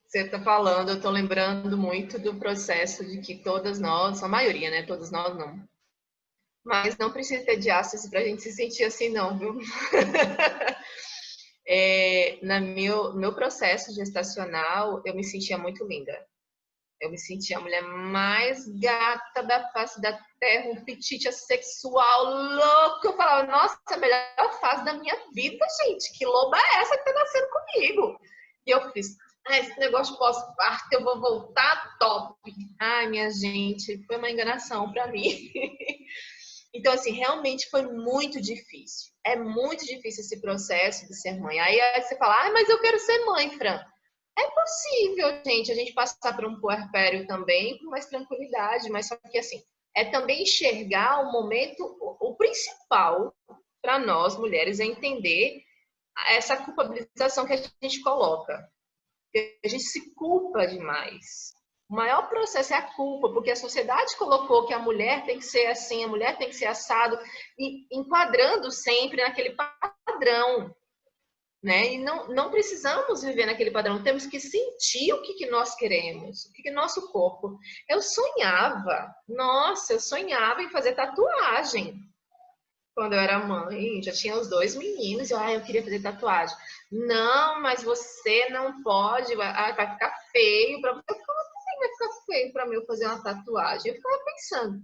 você está falando, eu estou lembrando muito do processo de que todas nós, a maioria, né? Todas nós não. Mas não precisa ter diástase para a gente se sentir assim, não, viu? No meu processo gestacional, eu me sentia muito linda. Eu me sentia a mulher mais gata da face da terra, um petite assexual louco. Eu falava, nossa, a melhor fase da minha vida, gente. Que loba é essa que tá nascendo comigo? E eu fiz, esse negócio pós-parto, eu vou voltar top. Ai, minha gente, foi uma enganação para mim. Então, assim, realmente foi muito difícil. É muito difícil esse processo de ser mãe. Aí você fala, mas eu quero ser mãe, Fran. É possível, gente, a gente passar por um puerpério também com mais tranquilidade, mas só que, assim, é também enxergar o momento, o principal para nós, mulheres, é entender essa culpabilização que a gente coloca. A gente se culpa demais. O maior processo é a culpa, porque a sociedade colocou que a mulher tem que ser assim, a mulher tem que ser assado, e enquadrando sempre naquele padrão, né? E não precisamos viver naquele padrão, temos que sentir o que nós queremos, o que nosso corpo... Eu sonhava em fazer tatuagem. Quando eu era mãe, já tinha os 2 meninos, eu queria fazer tatuagem. Não, mas você não pode, vai ficar feio para você. Como assim vai ficar feio para mim eu fazer uma tatuagem? Eu ficava pensando.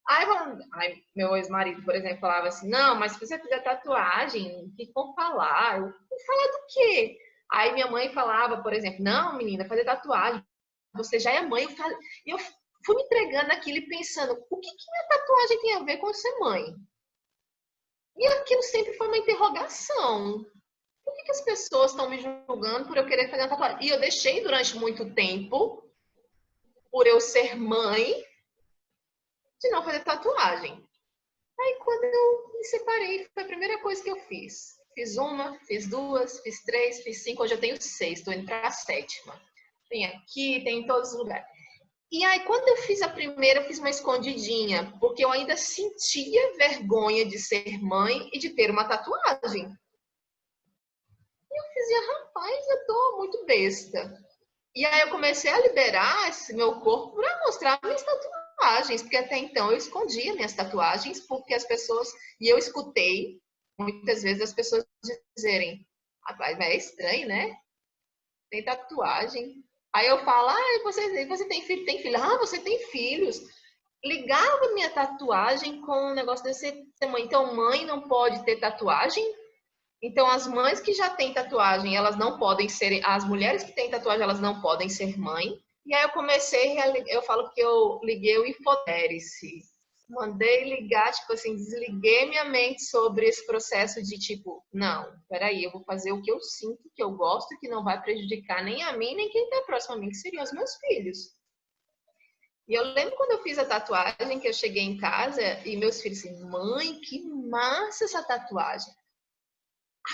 Aí meu ex-marido, por exemplo, falava assim, não, mas se você fizer tatuagem, o que vão falar? Eu vou falar do quê? Aí minha mãe falava, por exemplo, não, menina, fazer tatuagem, você já é mãe. E eu fui me entregando naquilo e pensando, o que minha tatuagem tem a ver com ser mãe? E aquilo sempre foi uma interrogação. Por que as pessoas estão me julgando por eu querer fazer uma tatuagem? E eu deixei durante muito tempo, por eu ser mãe, de não fazer tatuagem. Aí quando eu me separei, foi a primeira coisa que eu fiz. Fiz 1, fiz 2, fiz 3, fiz 5, hoje eu tenho 6, estou indo para a 7ª. Tem aqui, tem em todos os lugares. E aí, quando eu fiz a primeira, eu fiz uma escondidinha, porque eu ainda sentia vergonha de ser mãe e de ter uma tatuagem. E eu dizia, rapaz, eu tô muito besta. E aí eu comecei a liberar esse meu corpo para mostrar minhas tatuagens, porque até então eu escondia minhas tatuagens, porque as pessoas... E eu escutei, muitas vezes, as pessoas dizerem, rapaz, mas é estranho, né? Tem tatuagem... Aí eu falo, você tem filho? Tem filho? Ah, você tem filhos. Ligava minha tatuagem com o negócio de ser mãe. Então, mãe não pode ter tatuagem? Então, as mães que já têm tatuagem, elas não podem ser... As mulheres que têm tatuagem, elas não podem ser mãe. E aí eu comecei, eu falo que eu liguei o infodérice. Mandei ligar, tipo assim, desliguei minha mente sobre esse processo de tipo, não, peraí, eu vou fazer o que eu sinto, que eu gosto, que não vai prejudicar nem a mim, nem quem tá próximo a mim, que seriam os meus filhos. E eu lembro quando eu fiz a tatuagem, que eu cheguei em casa e meus filhos assim, mãe, que massa essa tatuagem.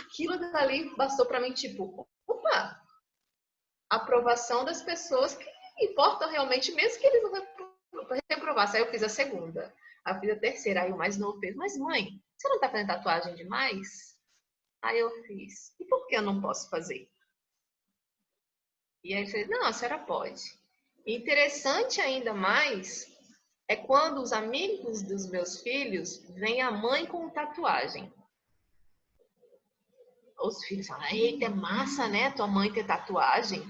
Aquilo dali bastou pra mim, tipo, opa, aprovação das pessoas que importam realmente, mesmo que eles não reprovassem. Aí eu fiz a segunda. Aí eu fiz a terceira. Aí o mais novo fez, mas mãe, você não tá fazendo tatuagem demais? Aí eu fiz, e por que eu não posso fazer? E aí ele fez, não, a senhora pode. E interessante ainda mais é quando os amigos dos meus filhos veem a mãe com tatuagem. Os filhos falam, eita, é massa, né? Tua mãe ter tatuagem.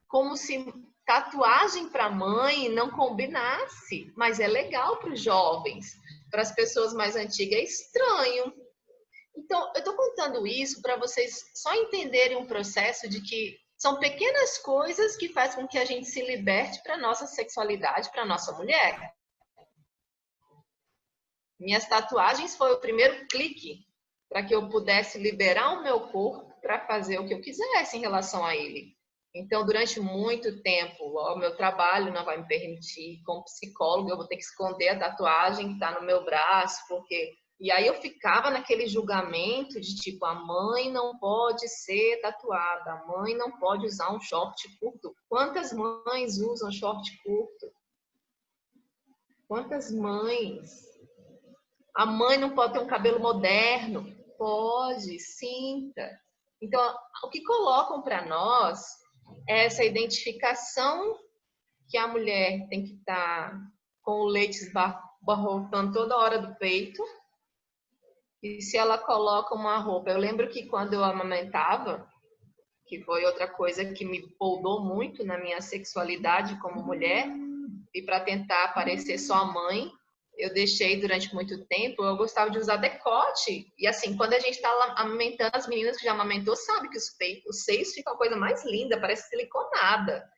Como se tatuagem para mãe não combinasse, mas é legal para os jovens, para as pessoas mais antigas é estranho. Então, eu estou contando isso para vocês só entenderem um processo de que são pequenas coisas que fazem com que a gente se liberte para a nossa sexualidade, para a nossa mulher. Minhas tatuagens foi o primeiro clique para que eu pudesse liberar o meu corpo para fazer o que eu quisesse em relação a ele. Então, durante muito tempo, o meu trabalho não vai me permitir, como psicólogo, eu vou ter que esconder a tatuagem que está no meu braço, porque... E aí eu ficava naquele julgamento de tipo, a mãe não pode ser tatuada, a mãe não pode usar um short curto. Quantas mães usam short curto? Quantas mães? A mãe não pode ter um cabelo moderno? Pode, sinta. Então, o que colocam para nós é essa identificação que a mulher tem que estar com o leite esbarrotando toda hora do peito. E se ela coloca uma roupa... Eu lembro que quando eu amamentava, que foi outra coisa que me poldou muito na minha sexualidade como mulher, e para tentar parecer só mãe, eu deixei durante muito tempo, eu gostava de usar decote. E assim, quando a gente está amamentando, as meninas que já amamentou sabem que os seios ficam a coisa mais linda, parece siliconada.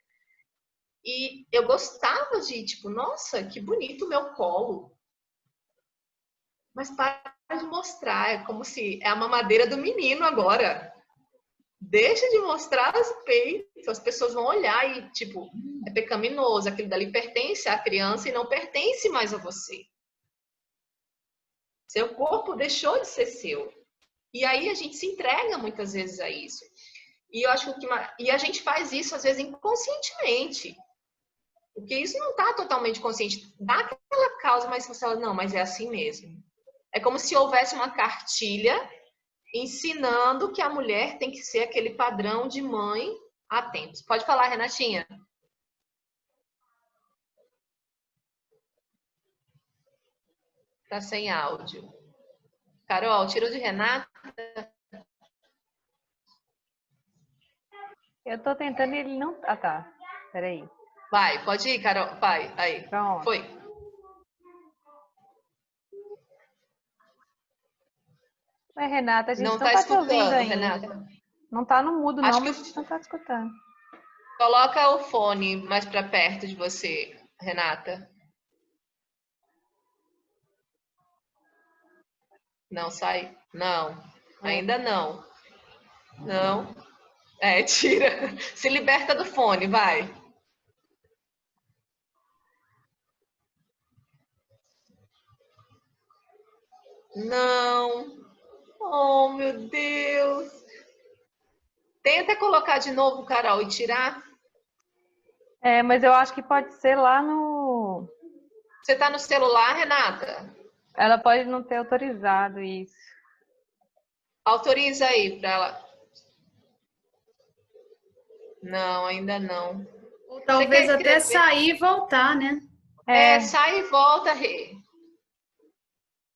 E eu gostava de, tipo, nossa, que bonito o meu colo. Mas para de mostrar, é como se é a mamadeira do menino agora. Deixa de mostrar os peitos, as pessoas vão olhar e, tipo, é pecaminoso, aquilo dali pertence à criança e não pertence mais a você. Seu corpo deixou de ser seu. E aí a gente se entrega muitas vezes a isso. E eu acho que e a gente faz isso às vezes inconscientemente. Porque isso não está totalmente consciente. Dá aquela causa, mas você fala, não, mas é assim mesmo. É como se houvesse uma cartilha ensinando que a mulher tem que ser aquele padrão de mãe há tempos. Pode falar, Renatinha. Tá sem áudio. Carol, tira o de Renata. Eu tô tentando e ele não... Ah, tá. Peraí. Vai, pode ir, Carol. Vai, aí. Pronto. Foi. Mas, Renata, a gente não tá tá te ouvindo escutando, ainda. Renata. Não tá no mudo, Acho não, que mas a gente não tá te escutando. Coloca o fone mais para perto de você, Renata. Não sai? Não. Ainda não. Não. É, tira. Se liberta do fone, vai. Não. Oh, meu Deus. Tenta colocar de novo, Carol, e tirar. É, mas eu acho que pode ser lá no... Você tá no celular, Renata? Ela pode não ter autorizado isso. Autoriza aí para ela. Não, ainda não. Ou talvez até sair e voltar, né? Sai e volta, Rê.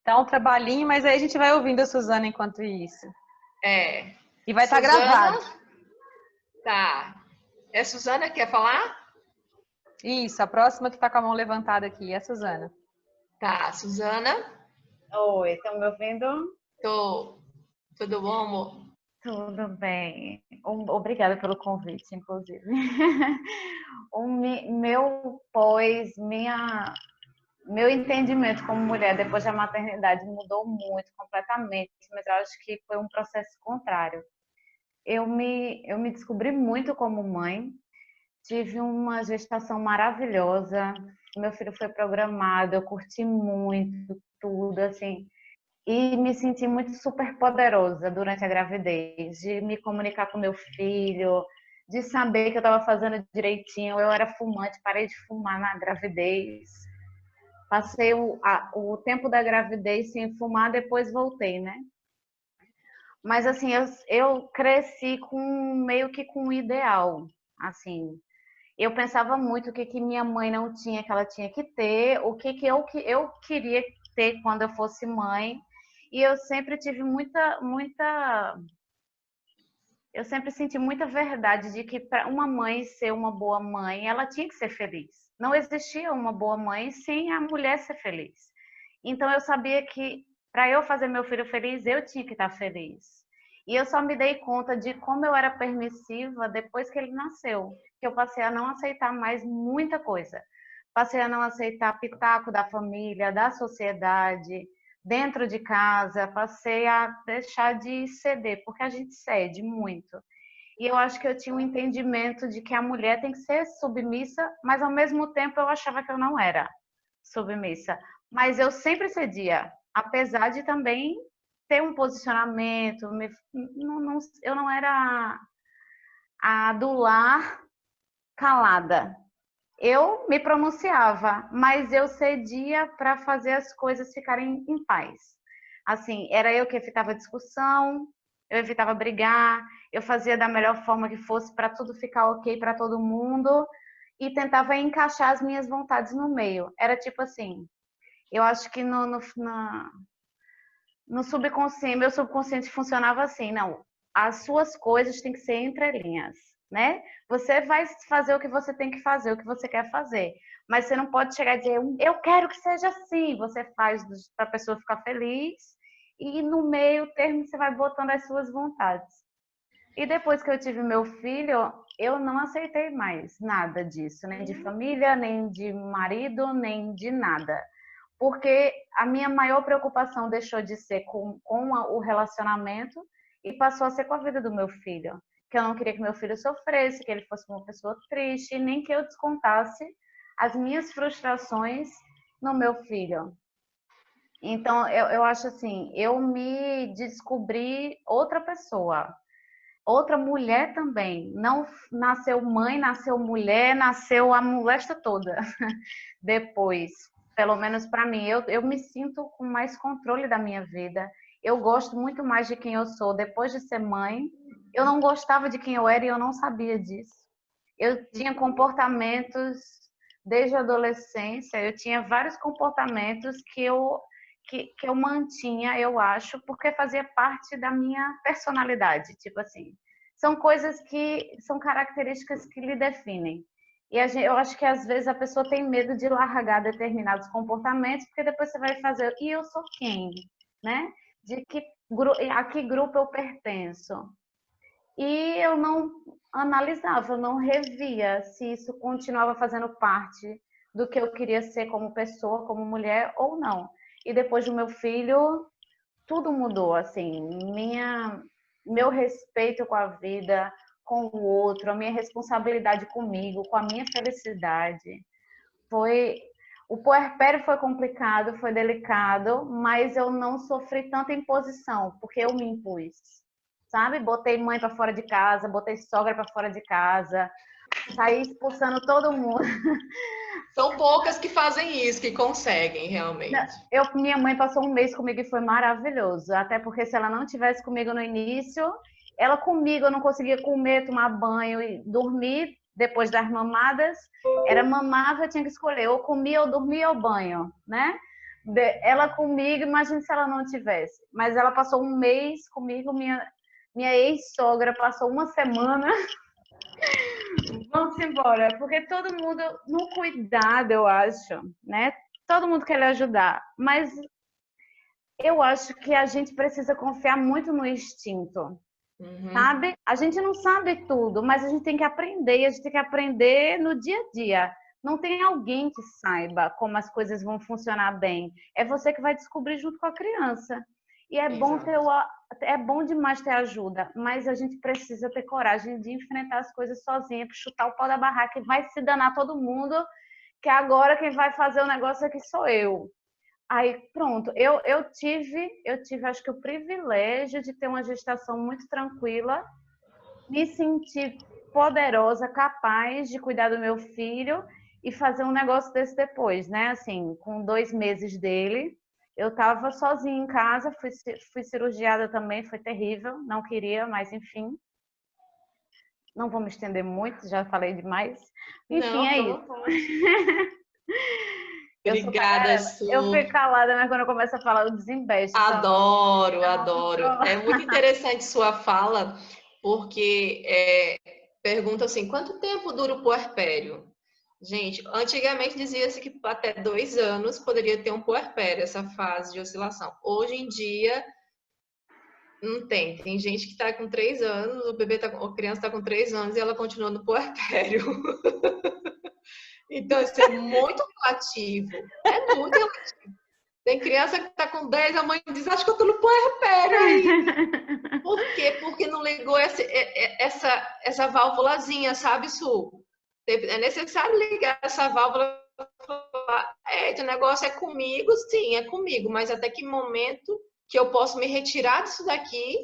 Tá um trabalhinho, mas aí a gente vai ouvindo a Suzana enquanto isso. É. E vai estar gravado. Tá. É Suzana que quer falar? Isso, a próxima que tá com a mão levantada aqui é a Suzana. Tá, Suzana. Oi, estão me ouvindo? Tô. Tudo bom, amor? Tudo bem. Obrigada pelo convite, inclusive. meu entendimento como mulher depois da maternidade mudou muito, completamente, mas eu acho que foi um processo contrário. Eu me descobri muito como mãe, tive uma gestação maravilhosa, meu filho foi programado, eu curti muito tudo, assim, e me senti muito super poderosa durante a gravidez, de me comunicar com meu filho, de saber que eu estava fazendo direitinho. Eu era fumante, parei de fumar na gravidez. Passei o tempo da gravidez sem fumar, depois voltei, né? Mas assim, eu cresci com meio que com um ideal, assim. Eu pensava muito o que que minha mãe não tinha, que ela tinha que ter, o que eu queria ter quando eu fosse mãe. E eu sempre tive eu sempre senti muita verdade de que para uma mãe ser uma boa mãe, ela tinha que ser feliz. Não existia uma boa mãe sem a mulher ser feliz. Então eu sabia que para eu fazer meu filho feliz, eu tinha que estar feliz. E eu só me dei conta de como eu era permissiva depois que ele nasceu, que eu passei a não aceitar mais muita coisa. Passei a não aceitar pitaco da família, da sociedade, dentro de casa, passei a deixar de ceder, porque a gente cede muito. E eu acho que eu tinha um entendimento de que a mulher tem que ser submissa, mas ao mesmo tempo eu achava que eu não era submissa. Mas eu sempre cedia, apesar de também ter um posicionamento. Eu não era a do lar calada. Eu me pronunciava, mas eu cedia para fazer as coisas ficarem em paz. Assim, era eu que evitava discussão, eu evitava brigar, eu fazia da melhor forma que fosse para tudo ficar ok para todo mundo e tentava encaixar as minhas vontades no meio. Era tipo assim, eu acho que no subconsciente, meu subconsciente funcionava assim, não, as suas coisas têm que ser entre linhas, né? Você vai fazer o que você tem que fazer, o que você quer fazer, mas você não pode chegar e dizer, eu quero que seja assim. Você faz para a pessoa ficar feliz e no meio termo você vai botando as suas vontades. E depois que eu tive meu filho, eu não aceitei mais nada disso, nem de família, nem de marido, nem de nada. Porque a minha maior preocupação deixou de ser com o relacionamento e passou a ser com a vida do meu filho. Que eu não queria que meu filho sofresse, que ele fosse uma pessoa triste, nem que eu descontasse as minhas frustrações no meu filho. Então, eu acho assim, eu me descobri outra pessoa, outra mulher também. Não nasceu mãe, nasceu mulher, nasceu a molesta toda depois. Pelo menos para mim, eu me sinto com mais controle da minha vida. Eu gosto muito mais de quem eu sou depois de ser mãe. Eu não gostava de quem eu era e eu não sabia disso. Eu tinha comportamentos desde a adolescência, eu tinha vários comportamentos que eu mantinha, eu acho, porque fazia parte da minha personalidade. Tipo assim, são coisas que são características que lhe definem. E eu acho que às vezes a pessoa tem medo de largar determinados comportamentos, porque depois você vai fazer, e eu sou quem? Né? A que grupo eu pertenço? E eu não analisava, eu não revia se isso continuava fazendo parte do que eu queria ser como pessoa, como mulher ou não. E depois do meu filho, tudo mudou, assim, meu respeito com a vida, com o outro, a minha responsabilidade comigo, com a minha felicidade. O puerpério foi complicado, foi delicado, mas eu não sofri tanta imposição, porque eu me impus, sabe? Botei mãe para fora de casa, botei sogra para fora de casa, saí expulsando todo mundo. São poucas que fazem isso, que conseguem realmente. Minha mãe passou um mês comigo e foi maravilhoso, até porque se ela não tivesse comigo no início, ela comigo, eu não conseguia comer, tomar banho e dormir depois das mamadas. Era mamava, eu tinha que escolher, ou comia, ou dormia, ou banho, né? Ela comigo, imagina se ela não tivesse. Mas ela passou um mês comigo, minha ex-sogra passou uma semana. Vamos embora, porque todo mundo, no cuidado, eu acho, né? Todo mundo quer lhe ajudar, mas eu acho que a gente precisa confiar muito no instinto, sabe? A gente não sabe tudo, mas a gente tem que aprender, e a gente tem que aprender no dia a dia. Não tem alguém que saiba como as coisas vão funcionar bem. É você que vai descobrir junto com a criança. E é bom é bom demais ter ajuda, mas a gente precisa ter coragem de enfrentar as coisas sozinha, chutar o pau da barraca e vai se danar todo mundo, que agora quem vai fazer o negócio aqui sou eu. Aí, pronto, eu tive, acho que o privilégio de ter uma gestação muito tranquila, me sentir poderosa, capaz de cuidar do meu filho e fazer um negócio desse depois, né? Assim, com 2 meses dele, eu estava sozinha em casa, fui cirurgiada também, foi terrível, não queria, mas enfim. Não vou me estender muito, já falei demais. Enfim, é isso. Obrigada, Su. Eu fico calada, mas quando eu começo a falar, eu desembesto. Adoro. É muito interessante sua fala, porque pergunta assim, quanto tempo dura o puerpério? Gente, antigamente dizia-se que até 2 anos poderia ter um puerpério, essa fase de oscilação. Hoje em dia, não tem. Tem gente que está com 3 anos, a criança está com 3 anos e ela continua no puerpério. Então, isso é muito relativo. É muito relativo. Tem criança que está com 10, a mãe diz, acho que eu estou no puerpério aí. Por quê? Porque não ligou essa válvulazinha, sabe, Su? É necessário ligar essa válvula e falar, o negócio é comigo? Sim, é comigo, mas até que momento que eu posso me retirar disso daqui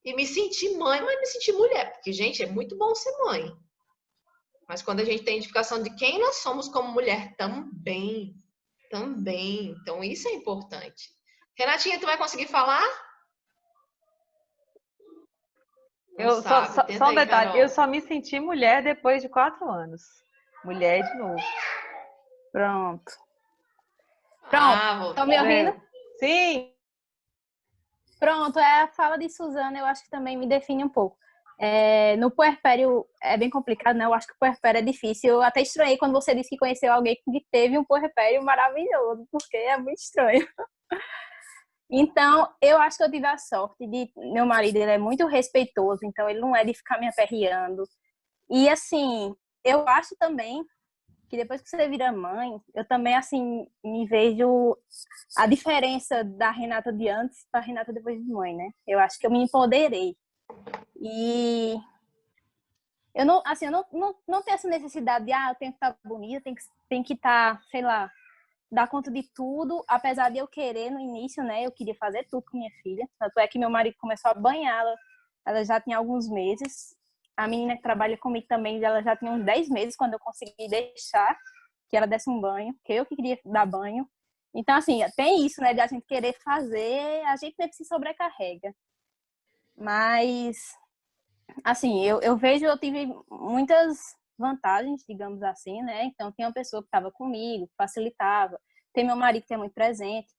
e me sentir mãe, mas me sentir mulher? Porque, gente, é muito bom ser mãe. Mas quando a gente tem identificação de quem nós somos como mulher também. Então, isso é importante. Renatinha, tu vai conseguir falar? Só um detalhe, Carol. Eu só me senti mulher depois de 4 anos. Mulher de novo. Pronto. Estão me ouvindo? Sim. Pronto, a fala de Suzana eu acho que também me define um pouco. No puerpério é bem complicado, né? Eu acho que o puerpério é difícil. Eu até estranhei quando você disse que conheceu alguém que teve um puerpério maravilhoso, porque é muito estranho. Então, eu acho que eu tive a sorte de... Meu marido, ele é muito respeitoso, então ele não é de ficar me aperreando. E, assim, eu acho também que depois que você vira mãe, eu também, assim, me vejo a diferença da Renata de antes para a Renata depois de mãe, né? Eu acho que eu me empoderei. E eu não tenho essa necessidade de, eu tenho que estar bonita, tem que estar, sei lá, dar conta de tudo, apesar de eu querer no início, né, eu queria fazer tudo com minha filha, tanto é que meu marido começou a banhá-la, ela já tinha alguns meses, a menina que trabalha comigo também, ela já tinha uns 10 meses quando eu consegui deixar que ela desse um banho, que eu que queria dar banho. Então, assim, tem isso, né, de a gente querer fazer, a gente meio que se sobrecarrega. Mas, assim, eu vejo, eu tive muitas vantagens, digamos assim, né? Então, tem uma pessoa que estava comigo, facilitava. Tem meu marido que é muito presente.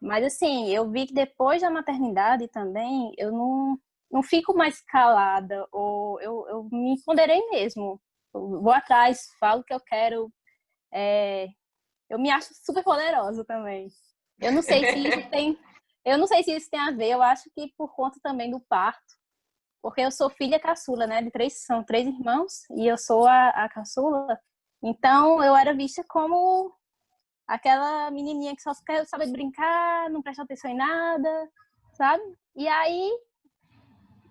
Mas, assim, eu vi que depois da maternidade também, eu não fico mais calada, ou eu me empoderei mesmo. Eu vou atrás, falo o que eu quero. Eu me acho super poderosa também. Eu não sei se isso tem... Eu não sei se isso tem a ver, eu acho que por conta também do parto, porque eu sou filha caçula, né, são 3 irmãos, e eu sou a caçula, então eu era vista como aquela menininha que só quer saber brincar, não presta atenção em nada, sabe? E aí,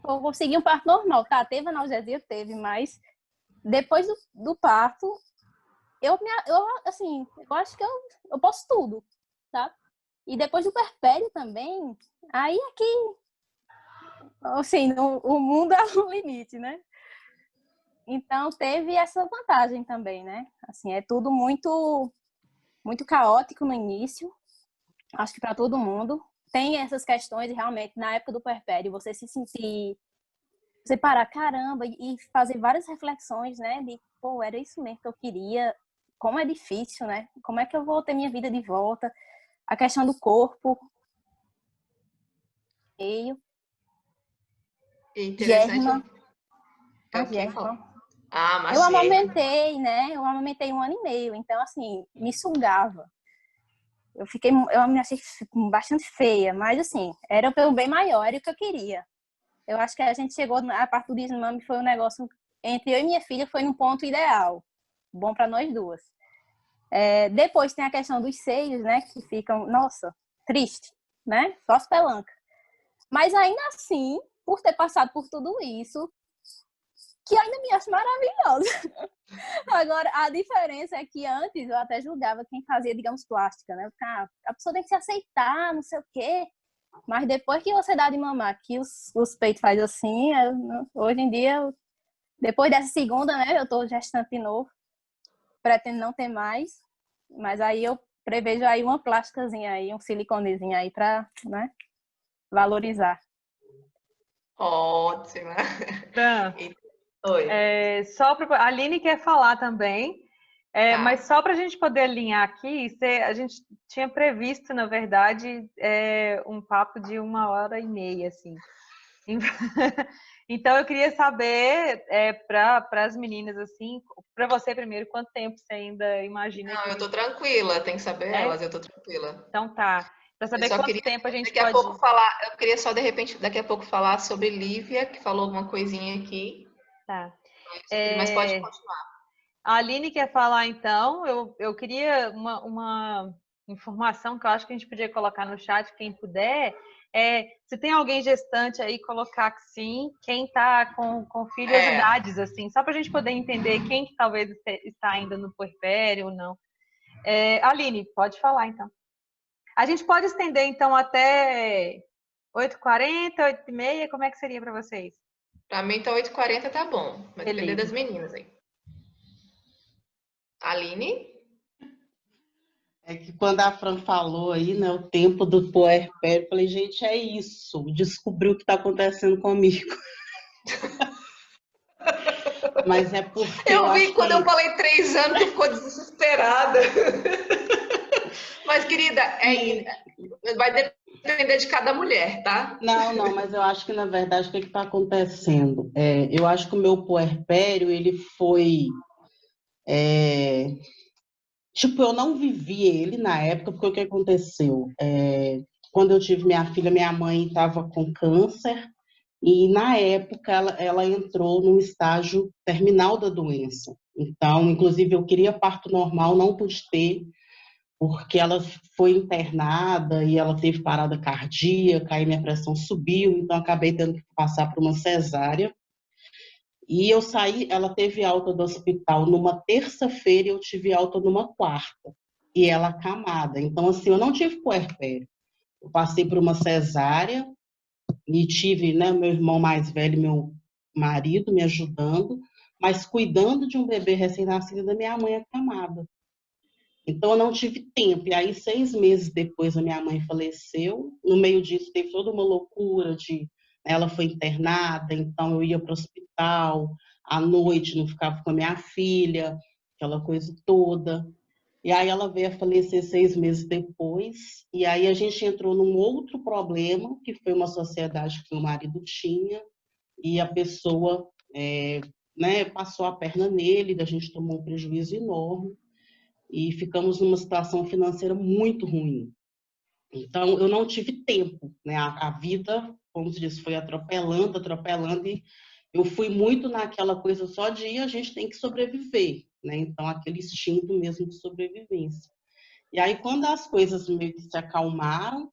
eu consegui um parto normal, tá? Teve analgesia, teve, mas depois do parto, eu acho que eu posso tudo, sabe? E depois do puerpério também, aí aqui, assim, o mundo é o limite, né? Então, teve essa vantagem também, né? Assim, é tudo muito, muito caótico no início, acho que para todo mundo. Tem essas questões, e realmente, na época do puerpério, você se sentir, você parar, caramba, e fazer várias reflexões, né? De, pô, era isso mesmo que eu queria, como é difícil, né? Como é que eu vou ter minha vida de volta? A questão do corpo. Interessante. Eu amamentei, né? Eu amamentei 1 ano e meio. Então, assim, me sugava. Eu me achei bastante feia. Mas, assim, era pelo bem maior, era o que eu queria. Eu acho que a gente chegou, a parte do desmame foi um negócio... Entre eu e minha filha foi num ponto ideal. Bom para nós duas. Depois tem a questão dos seios, né? Que ficam, nossa, triste, né? Só as pelancas. Mas ainda assim, por ter passado por tudo isso, que eu ainda me acho maravilhosa. Agora, a diferença é que antes eu até julgava quem fazia, digamos, plástica, né? A pessoa tem que se aceitar, não sei o quê. Mas depois que você dá de mamar, que os peitos faz assim, hoje em dia, depois dessa segunda, né? Eu tô gestante de novo, pretendo não ter mais, mas aí eu prevejo aí uma plásticazinha aí, um siliconezinho aí pra, né, valorizar. Ótima. Fran, Oi. a Aline quer falar também, mas só para a gente poder alinhar aqui, a gente tinha previsto, na verdade, um papo de 1h30, assim. Então, eu queria saber, para as meninas, assim, para você primeiro, quanto tempo você ainda imagina Não, que... eu tô tranquila, tem que saber elas, eu tô tranquila. Então tá. Para Eu saber só quanto queria tempo a gente daqui a pode... pouco falar, eu queria só de repente daqui a pouco falar sobre Lívia, que falou alguma coisinha aqui. Tá. Mas pode continuar. A Aline quer falar, então. Eu queria uma informação que eu acho que a gente podia colocar no chat, quem puder. Se tem alguém gestante aí, colocar que sim. Quem está com filho, as idades, assim. Só para a gente poder entender quem que talvez está ainda no puerpério ou não. Aline, pode falar, então. A gente pode estender, então, até 8h40, 8h30. Como é que seria para vocês? Para mim, tá 8h40, tá bom. Vai depender Beleza. das meninas aí. Aline? É que quando a Fran falou aí, né, o tempo do puerpério, eu falei, gente, é isso. Descobriu o que está acontecendo comigo. Mas é porque Eu vi acho quando que... eu falei 3 anos, tu ficou desesperada. Mas, querida, vai depender de cada mulher, tá? Não, mas eu acho que, na verdade, o que está acontecendo? Eu acho que o meu puerpério, ele foi... Tipo, eu não vivi ele na época, porque o que aconteceu? Quando eu tive minha filha, minha mãe estava com câncer, e na época ela entrou num estágio terminal da doença. Então, inclusive, eu queria parto normal, não pude ter, porque ela foi internada e ela teve parada cardíaca, aí minha pressão subiu, então acabei tendo que passar por uma cesárea. E eu saí, ela teve alta do hospital numa terça-feira e eu tive alta numa quarta. E ela acamada. Então, assim, eu não tive puerpério. Eu passei por uma cesárea e tive, né, meu irmão mais velho, meu marido me ajudando, mas cuidando de um bebê recém-nascido da minha mãe acamada. Então, eu não tive tempo. E aí, 6 meses depois, a minha mãe faleceu. No meio disso, teve toda uma loucura de... Ela foi internada, então eu ia para o hospital, à noite não ficava com a minha filha, aquela coisa toda. E aí ela veio a falecer 6 meses depois. E aí a gente entrou num outro problema, que foi uma sociedade que o marido tinha, e a pessoa né, passou a perna nele, a gente tomou um prejuízo enorme e ficamos numa situação financeira muito ruim. Então, eu não tive tempo, né? A vida, como se diz, foi atropelando, e eu fui muito naquela coisa só de a gente tem que sobreviver, né? Então, aquele instinto mesmo de sobrevivência. E aí, quando as coisas meio que se acalmaram,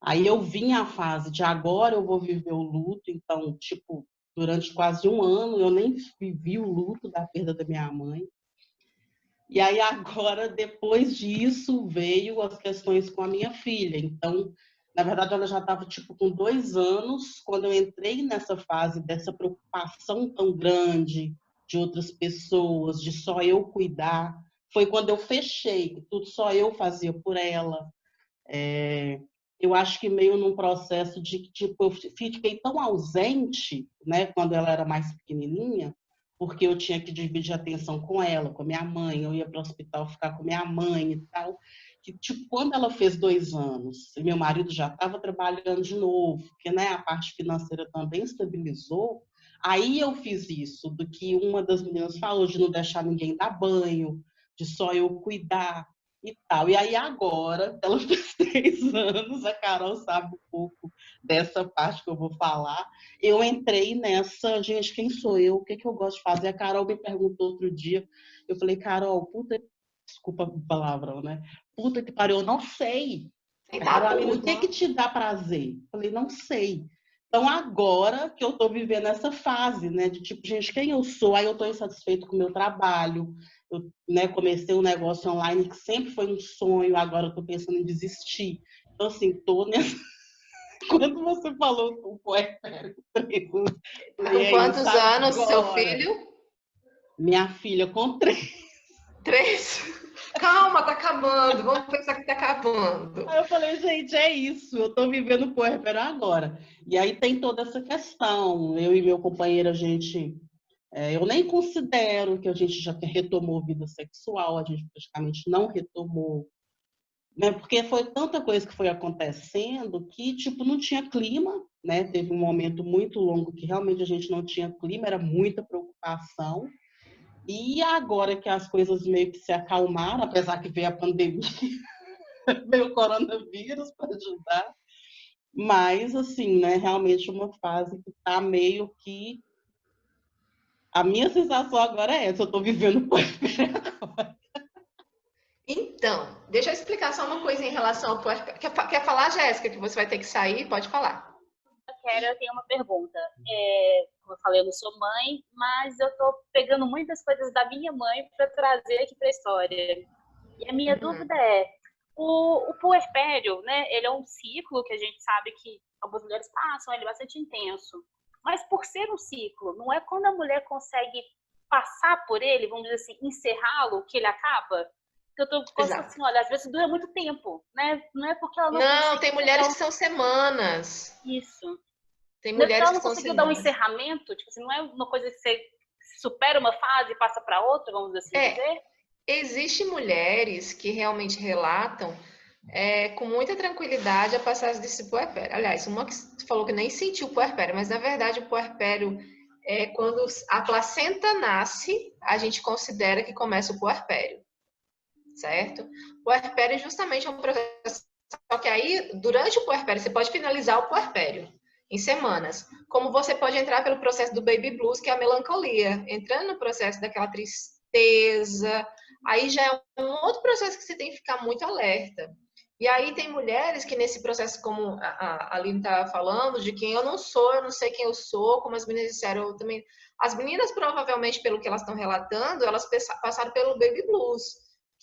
aí eu vim à fase de agora eu vou viver o luto, então, tipo, durante quase 1 ano eu nem vivi o luto da perda da minha mãe. E aí agora, depois disso, veio as questões com a minha filha. Então, na verdade, ela já estava tipo com 2 anos quando eu entrei nessa fase dessa preocupação tão grande de outras pessoas, de só eu cuidar. Foi quando eu fechei, tudo só eu fazia por ela. Eu acho que meio num processo de tipo eu fiquei tão ausente, né, quando ela era mais pequenininha, porque eu tinha que dividir a atenção com ela, com a minha mãe, eu ia para o hospital ficar com minha mãe e tal, que tipo, quando ela fez 2 anos, e meu marido já estava trabalhando de novo, porque né, a parte financeira também estabilizou, aí eu fiz isso, do que uma das meninas falou, de não deixar ninguém dar banho, de só eu cuidar e tal. E aí agora, ela fez 3 anos, a Carol sabe um pouco dessa parte que eu vou falar, eu entrei nessa, gente, quem sou eu? O que eu gosto de fazer? A Carol me perguntou outro dia, eu falei, Carol, puta, desculpa a palavra, né? Puta que pariu, eu não sei. E Carolina, o tudo. que te dá prazer? Falei, não sei. Então, agora que eu estou vivendo essa fase, né? De tipo, gente, quem eu sou? Aí eu estou insatisfeito com o meu trabalho. Eu, né, comecei um negócio online que sempre foi um sonho, agora eu estou pensando em desistir. Então, assim, tô nessa... Quando você falou o puerpério, Tá com quantos anos seu agora. filho? Minha filha com 3. 3? Calma, tá acabando. Vamos pensar que tá acabando. Aí eu falei, gente, é isso, eu tô vivendo o puerpério agora. E aí tem toda essa questão. Eu e meu companheiro, a gente... eu nem considero que a gente já retomou vida sexual, a gente praticamente não retomou, né? Porque foi tanta coisa que foi acontecendo que, tipo, não tinha clima, né? Teve um momento muito longo que realmente a gente não tinha clima, era muita preocupação. E agora que as coisas meio que se acalmaram, apesar que veio a pandemia, veio o coronavírus para ajudar, mas, assim, né? Realmente uma fase que tá meio que... A minha sensação agora é essa, eu tô vivendo o puerpério agora. Então, deixa eu explicar só uma coisa em relação ao puerpério. Quer falar, Jéssica, que você vai ter que sair? Pode falar. Eu tenho uma pergunta. Como eu falei, eu não sou mãe, mas eu tô pegando muitas coisas da minha mãe para trazer aqui para a história. E a minha dúvida é, o puerpério, né? Ele é um ciclo que a gente sabe que algumas mulheres passam, ele é bastante intenso. Mas por ser um ciclo, não é quando a mulher consegue passar por ele, vamos dizer assim, encerrá-lo, que ele acaba? Eu tô pensando assim, olha, às vezes dura muito tempo, né? Não é porque ela não Não, tem mulheres que são semanas. Isso. Tem Não é porque mulheres ela que não são conseguiu dar um semanas. encerramento, tipo assim, não é uma coisa que você supera uma fase e passa para outra, vamos assim dizer? Existem mulheres que realmente relatam com muita tranquilidade a passagem desse puerpério. Aliás, uma que falou que nem sentiu o puerpério, mas na verdade o puerpério é quando a placenta nasce, a gente considera que começa o puerpério, certo? O puerpério justamente é um processo, só que aí, durante o puerpério, você pode finalizar o puerpério em semanas, como você pode entrar pelo processo do baby blues, que é a melancolia, entrando no processo daquela tristeza, aí já é um outro processo que você tem que ficar muito alerta. E aí tem mulheres que nesse processo, como a Aline está falando, de quem eu não sou, eu não sei quem eu sou, como as meninas disseram, eu também... As meninas, provavelmente, pelo que elas estão relatando, elas passaram pelo baby blues.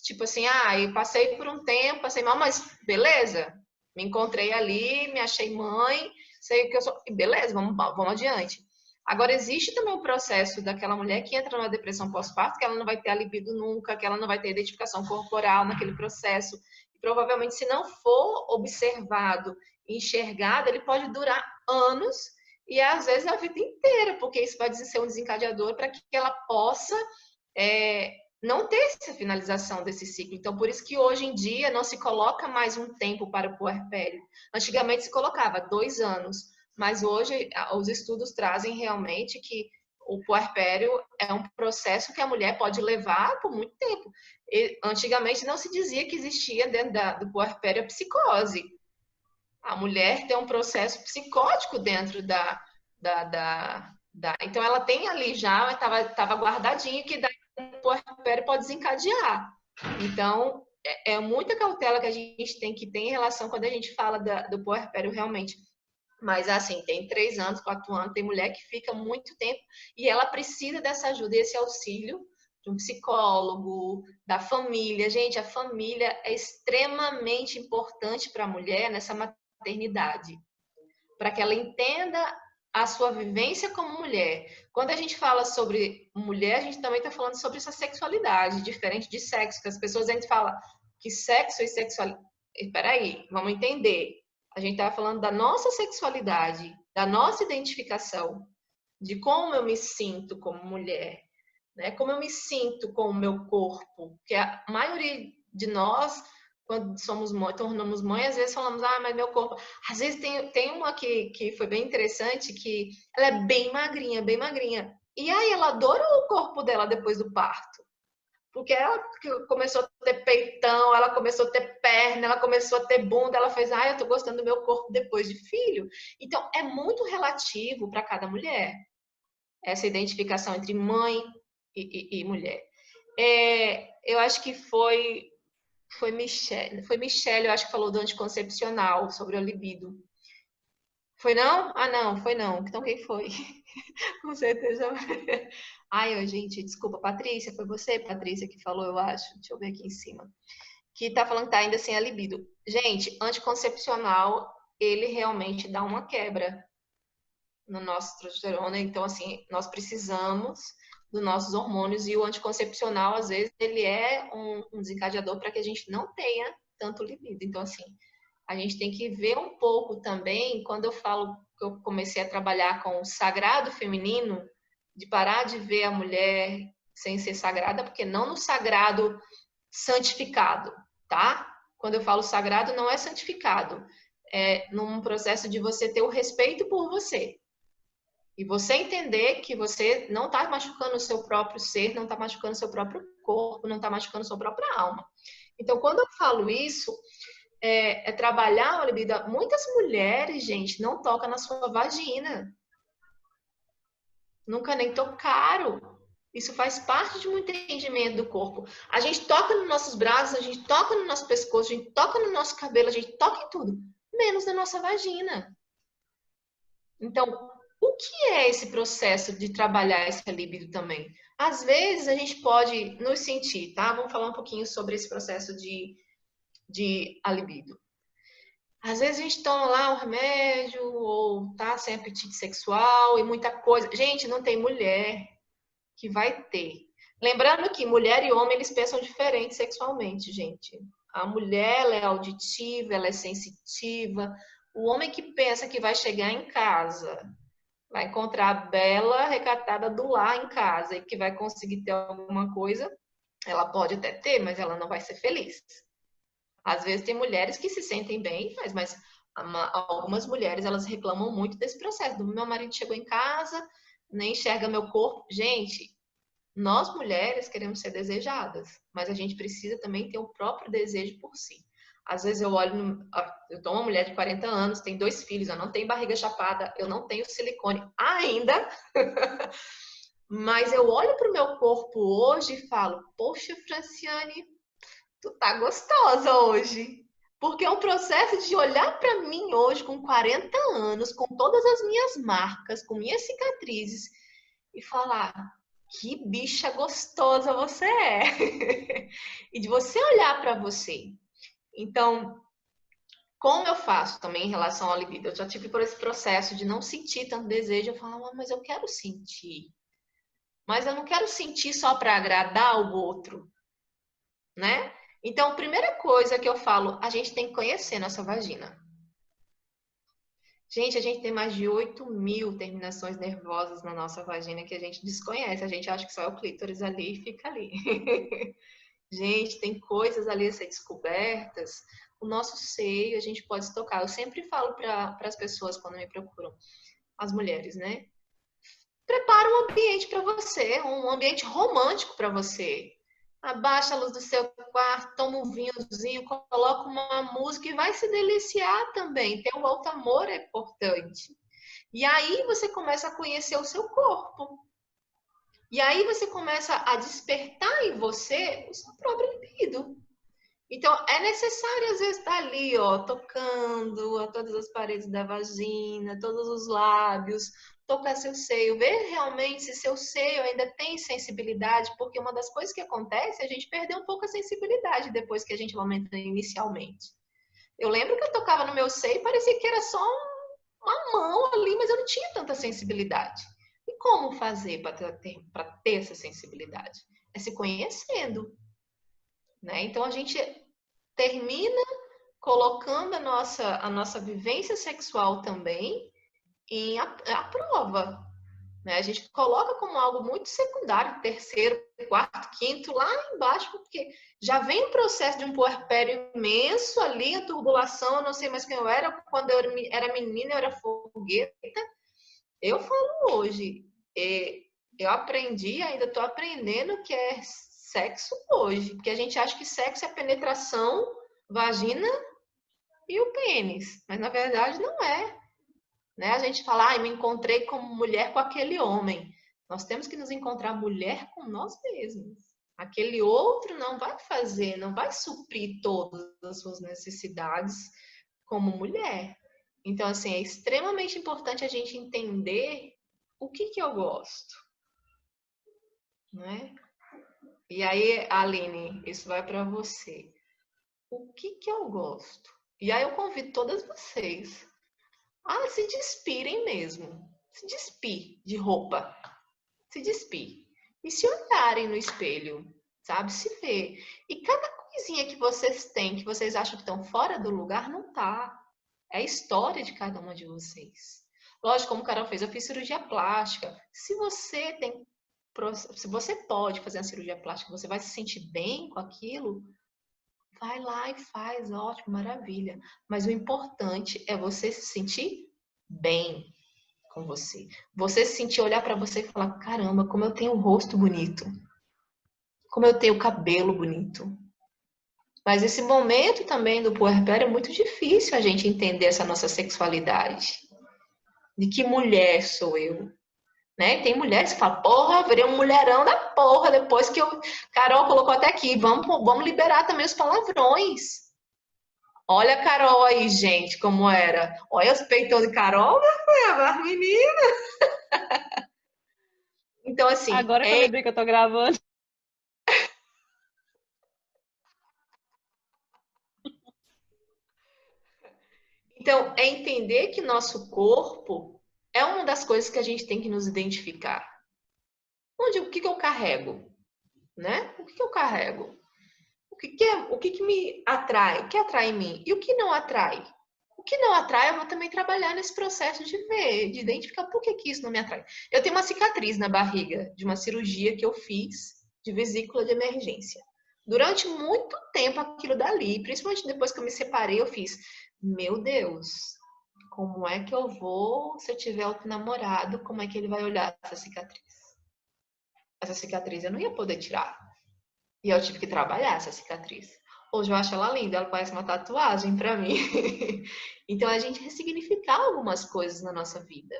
Tipo assim, eu passei por um tempo, passei mal, mas beleza, me encontrei ali, me achei mãe, sei o que eu sou, beleza, vamos adiante. Agora, existe também o processo daquela mulher que entra numa depressão pós-parto, que ela não vai ter a libido nunca, que ela não vai ter identificação corporal naquele processo. E, provavelmente, se não for observado e enxergado, ele pode durar anos e, às vezes, a vida inteira, porque isso vai ser um desencadeador para que ela possa não ter essa finalização desse ciclo. Então, por isso que hoje em dia não se coloca mais um tempo para o puerpério. Antigamente se colocava 2 anos, mas hoje os estudos trazem realmente que o puerpério é um processo que a mulher pode levar por muito tempo. E, antigamente não se dizia que existia dentro do puerpério a psicose. A mulher tem um processo psicótico dentro então ela tem ali já, estava guardadinho que daí o puerpério pode desencadear. Então, é muita cautela que a gente tem que ter em relação quando a gente fala do puerpério realmente. Mas, assim, tem 3 anos, 4 anos, tem mulher que fica muito tempo e ela precisa dessa ajuda, esse auxílio de um psicólogo, da família. Gente, a família é extremamente importante para a mulher nessa maternidade, para que ela entenda a sua vivência como mulher. Quando a gente fala sobre mulher, a gente também está falando sobre essa sexualidade, diferente de sexo, que as pessoas a gente fala que sexo e sexualidade... Espera aí, vamos entender. A gente estava falando da nossa sexualidade, da nossa identificação, de como eu me sinto como mulher, né? Como eu me sinto com o meu corpo, que a maioria de nós, quando somos mãe, tornamos mãe, às vezes falamos, mas meu corpo... Às vezes tem uma que foi bem interessante, que ela é bem magrinha, bem magrinha. E aí ela adora o corpo dela depois do parto. Porque ela começou a ter peitão, ela começou a ter perna, ela começou a ter bunda, ela fez, eu tô gostando do meu corpo depois de filho. Então, é muito relativo para cada mulher, essa identificação entre mãe e mulher. Eu acho que foi Michelle, eu acho que falou do anticoncepcional, sobre o libido. Foi não? Ah, não, foi não. Então quem foi? Com certeza. Ai, gente, desculpa, Patrícia, foi você, Patrícia, que falou, eu acho. Deixa eu ver aqui em cima. Que tá falando que tá ainda sem a libido. Gente, anticoncepcional, ele realmente dá uma quebra no nosso testosterona. Então, assim, nós precisamos dos nossos hormônios e o anticoncepcional, às vezes, ele é um desencadeador para que a gente não tenha tanto libido. Então, assim, a gente tem que ver um pouco também, quando eu falo que eu comecei a trabalhar com o sagrado feminino, de parar de ver a mulher sem ser sagrada, porque não no sagrado santificado, tá? Quando eu falo sagrado, não é santificado. É num processo de você ter o respeito por você. E você entender que você não está machucando o seu próprio ser, não está machucando o seu próprio corpo, não está machucando a sua própria alma. Então, quando eu falo isso, é trabalhar a libido. Muitas mulheres, gente, não tocam na sua vagina. Nunca nem tocaram. Isso faz parte de um entendimento do corpo. A gente toca nos nossos braços, a gente toca no nosso pescoço, a gente toca no nosso cabelo, a gente toca em tudo, menos na nossa vagina. Então, o que é esse processo de trabalhar esse libido também? Às vezes a gente pode nos sentir, tá? Vamos falar um pouquinho sobre esse processo de libido. Às vezes a gente toma lá um remédio ou tá sem apetite sexual e muita coisa. Gente, não tem mulher que vai ter. Lembrando que mulher e homem, eles pensam diferente sexualmente, gente. A mulher, ela é auditiva, ela é sensitiva. O homem que pensa que vai chegar em casa, vai encontrar a bela recatada do lar em casa e que vai conseguir ter alguma coisa, ela pode até ter, mas ela não vai ser feliz. Às vezes tem mulheres que se sentem bem, mas algumas mulheres, elas reclamam muito desse processo. Do meu marido chegou em casa, nem enxerga meu corpo. Gente, nós mulheres queremos ser desejadas, mas a gente precisa também ter o próprio desejo por si. Às vezes eu olho, eu tô uma mulher de 40 anos, tem 2 filhos, eu não tenho barriga chapada, eu não tenho silicone ainda, mas eu olho pro meu corpo hoje e falo, poxa, Franciane, tu tá gostosa hoje. Porque é um processo de olhar para mim hoje com 40 anos, com todas as minhas marcas, com minhas cicatrizes, e falar, que bicha gostosa você é. E de você olhar para você. Então, como eu faço também em relação ao libido? Eu já tive por esse processo de não sentir tanto desejo. Eu falo, mas eu quero sentir. Mas eu não quero sentir só para agradar o outro, né? Então, a primeira coisa que eu falo, a gente tem que conhecer nossa vagina. Gente, a gente tem mais de 8.000 terminações nervosas na nossa vagina que a gente desconhece. A gente acha que só é o clítoris ali e fica ali. Gente, tem coisas ali a ser descobertas. O nosso seio, a gente pode se tocar. Eu sempre falo para as pessoas quando me procuram, as mulheres, né? Prepara um ambiente para você, um ambiente romântico para você. Abaixa a luz do seu quarto, toma um vinhozinho, coloca uma música e vai se deliciar também. Ter um alto amor é importante. E aí você começa a conhecer o seu corpo. E aí você começa a despertar em você o seu próprio libido. Então, é necessário, às vezes, estar ali, ó, tocando a todas as paredes da vagina, todos os lábios, tocar seu seio, ver realmente se seu seio ainda tem sensibilidade, porque uma das coisas que acontece é a gente perder um pouco a sensibilidade depois que a gente aumenta inicialmente. Eu lembro que eu tocava no meu seio e parecia que era só uma mão ali, mas eu não tinha tanta sensibilidade. E como fazer para ter essa sensibilidade? É se conhecendo, né? Então, a gente termina colocando a nossa vivência sexual também à prova, né? A gente coloca como algo muito secundário, terceiro, quarto, quinto, lá embaixo, porque já vem o processo de um puerpério imenso ali, a turbulação, eu não sei mais quem eu era, quando eu era menina, eu era fogueta. Eu falo hoje, eu aprendi, ainda estou aprendendo o que é sexo hoje, porque a gente acha que sexo é penetração, vagina e o pênis, mas na verdade não é. Né? A gente fala, me encontrei como mulher com aquele homem. Nós temos que nos encontrar mulher com nós mesmos. Aquele outro não vai fazer, não vai suprir todas as suas necessidades como mulher. Então, assim, é extremamente importante a gente entender o que eu gosto, né? E aí, Aline, isso vai para você. O que eu gosto? E aí eu convido todas vocês a se despirem mesmo. Se despir de roupa. Se despir. E se olharem no espelho, sabe? Se ver. E cada coisinha que vocês têm, que vocês acham que estão fora do lugar, não tá. É a história de cada uma de vocês. Lógico, como o Carol fez, eu fiz cirurgia plástica. Se você pode fazer a cirurgia plástica, você vai se sentir bem com aquilo, vai lá e faz, ótimo, maravilha. Mas o importante é você se sentir bem com você. Você se sentir, olhar para você e falar, caramba, como eu tenho o rosto bonito. Como eu tenho o cabelo bonito. Mas esse momento também do puerpério é muito difícil a gente entender essa nossa sexualidade. De que mulher sou eu? Né? Tem mulheres que falam, porra, virei um mulherão da porra, depois que eu... Carol colocou até aqui, vamos liberar também os palavrões. Olha a Carol aí, gente, como era. Olha os peitão de Carol, minha menina. Então, assim... Agora que eu lembrei que eu tô gravando. Então, é entender que nosso corpo é uma das coisas que a gente tem que nos identificar. O que eu carrego? Né? O que eu carrego? O que me atrai? O que atrai em mim? E o que não atrai? O que não atrai, eu vou também trabalhar nesse processo de ver, de identificar por que isso não me atrai. Eu tenho uma cicatriz na barriga de uma cirurgia que eu fiz de vesícula de emergência. Durante muito tempo aquilo dali, principalmente depois que eu me separei, eu fiz, meu Deus, como é que eu vou, se eu tiver outro namorado, como é que ele vai olhar essa cicatriz? Essa cicatriz eu não ia poder tirar. E eu tive que trabalhar essa cicatriz. Hoje eu acho ela linda, ela parece uma tatuagem para mim. Então, a gente ressignificar algumas coisas na nossa vida.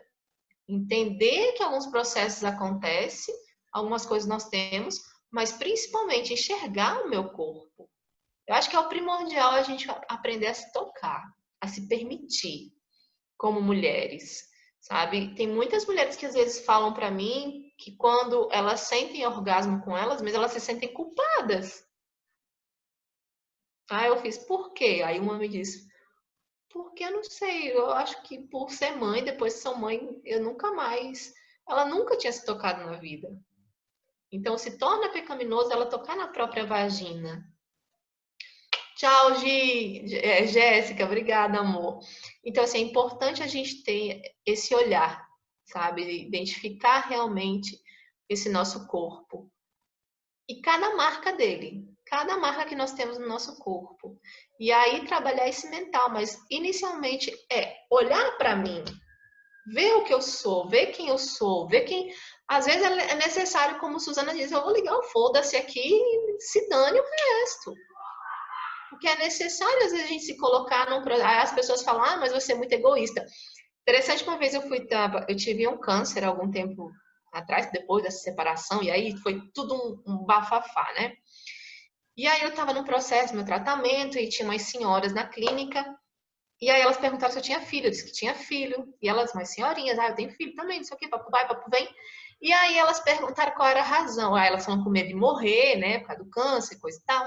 Entender que alguns processos acontecem, algumas coisas nós temos, mas principalmente enxergar o meu corpo. Eu acho que é o primordial a gente aprender a se tocar, a se permitir como mulheres, sabe? Tem muitas mulheres que às vezes falam para mim que quando elas sentem orgasmo com elas, mas elas se sentem culpadas. Ah, eu fiz, por quê? Aí uma me disse, porque eu não sei, eu acho que por ser mãe, depois de ser mãe, eu nunca mais... Ela nunca tinha se tocado na vida. Então, se torna pecaminoso ela tocar na própria vagina. Tchau, Jéssica, obrigada, amor. Então, assim, é importante a gente ter esse olhar, sabe? Identificar realmente esse nosso corpo. E cada marca dele, cada marca que nós temos no nosso corpo. E aí trabalhar esse mental, mas inicialmente é olhar para mim, ver o que eu sou, ver quem eu sou, ver quem... Às vezes é necessário, como Suzana diz, eu vou ligar o foda-se aqui e se dane o resto. Porque é necessário, às vezes, a gente se colocar num... Aí as pessoas falam, ah, mas você é muito egoísta. Interessante, uma vez eu tive um câncer há algum tempo atrás, depois dessa separação, e aí foi tudo um bafafá, né? E aí eu estava no processo, meu tratamento, e tinha umas senhoras na clínica, e aí elas perguntaram se eu tinha filho, eu disse que tinha filho, e elas, umas senhorinhas, ah, eu tenho filho também, não sei o que, papo vai, papo vem. E aí elas perguntaram qual era a razão, aí elas falam com medo de morrer, né, por causa do câncer, coisa e tal.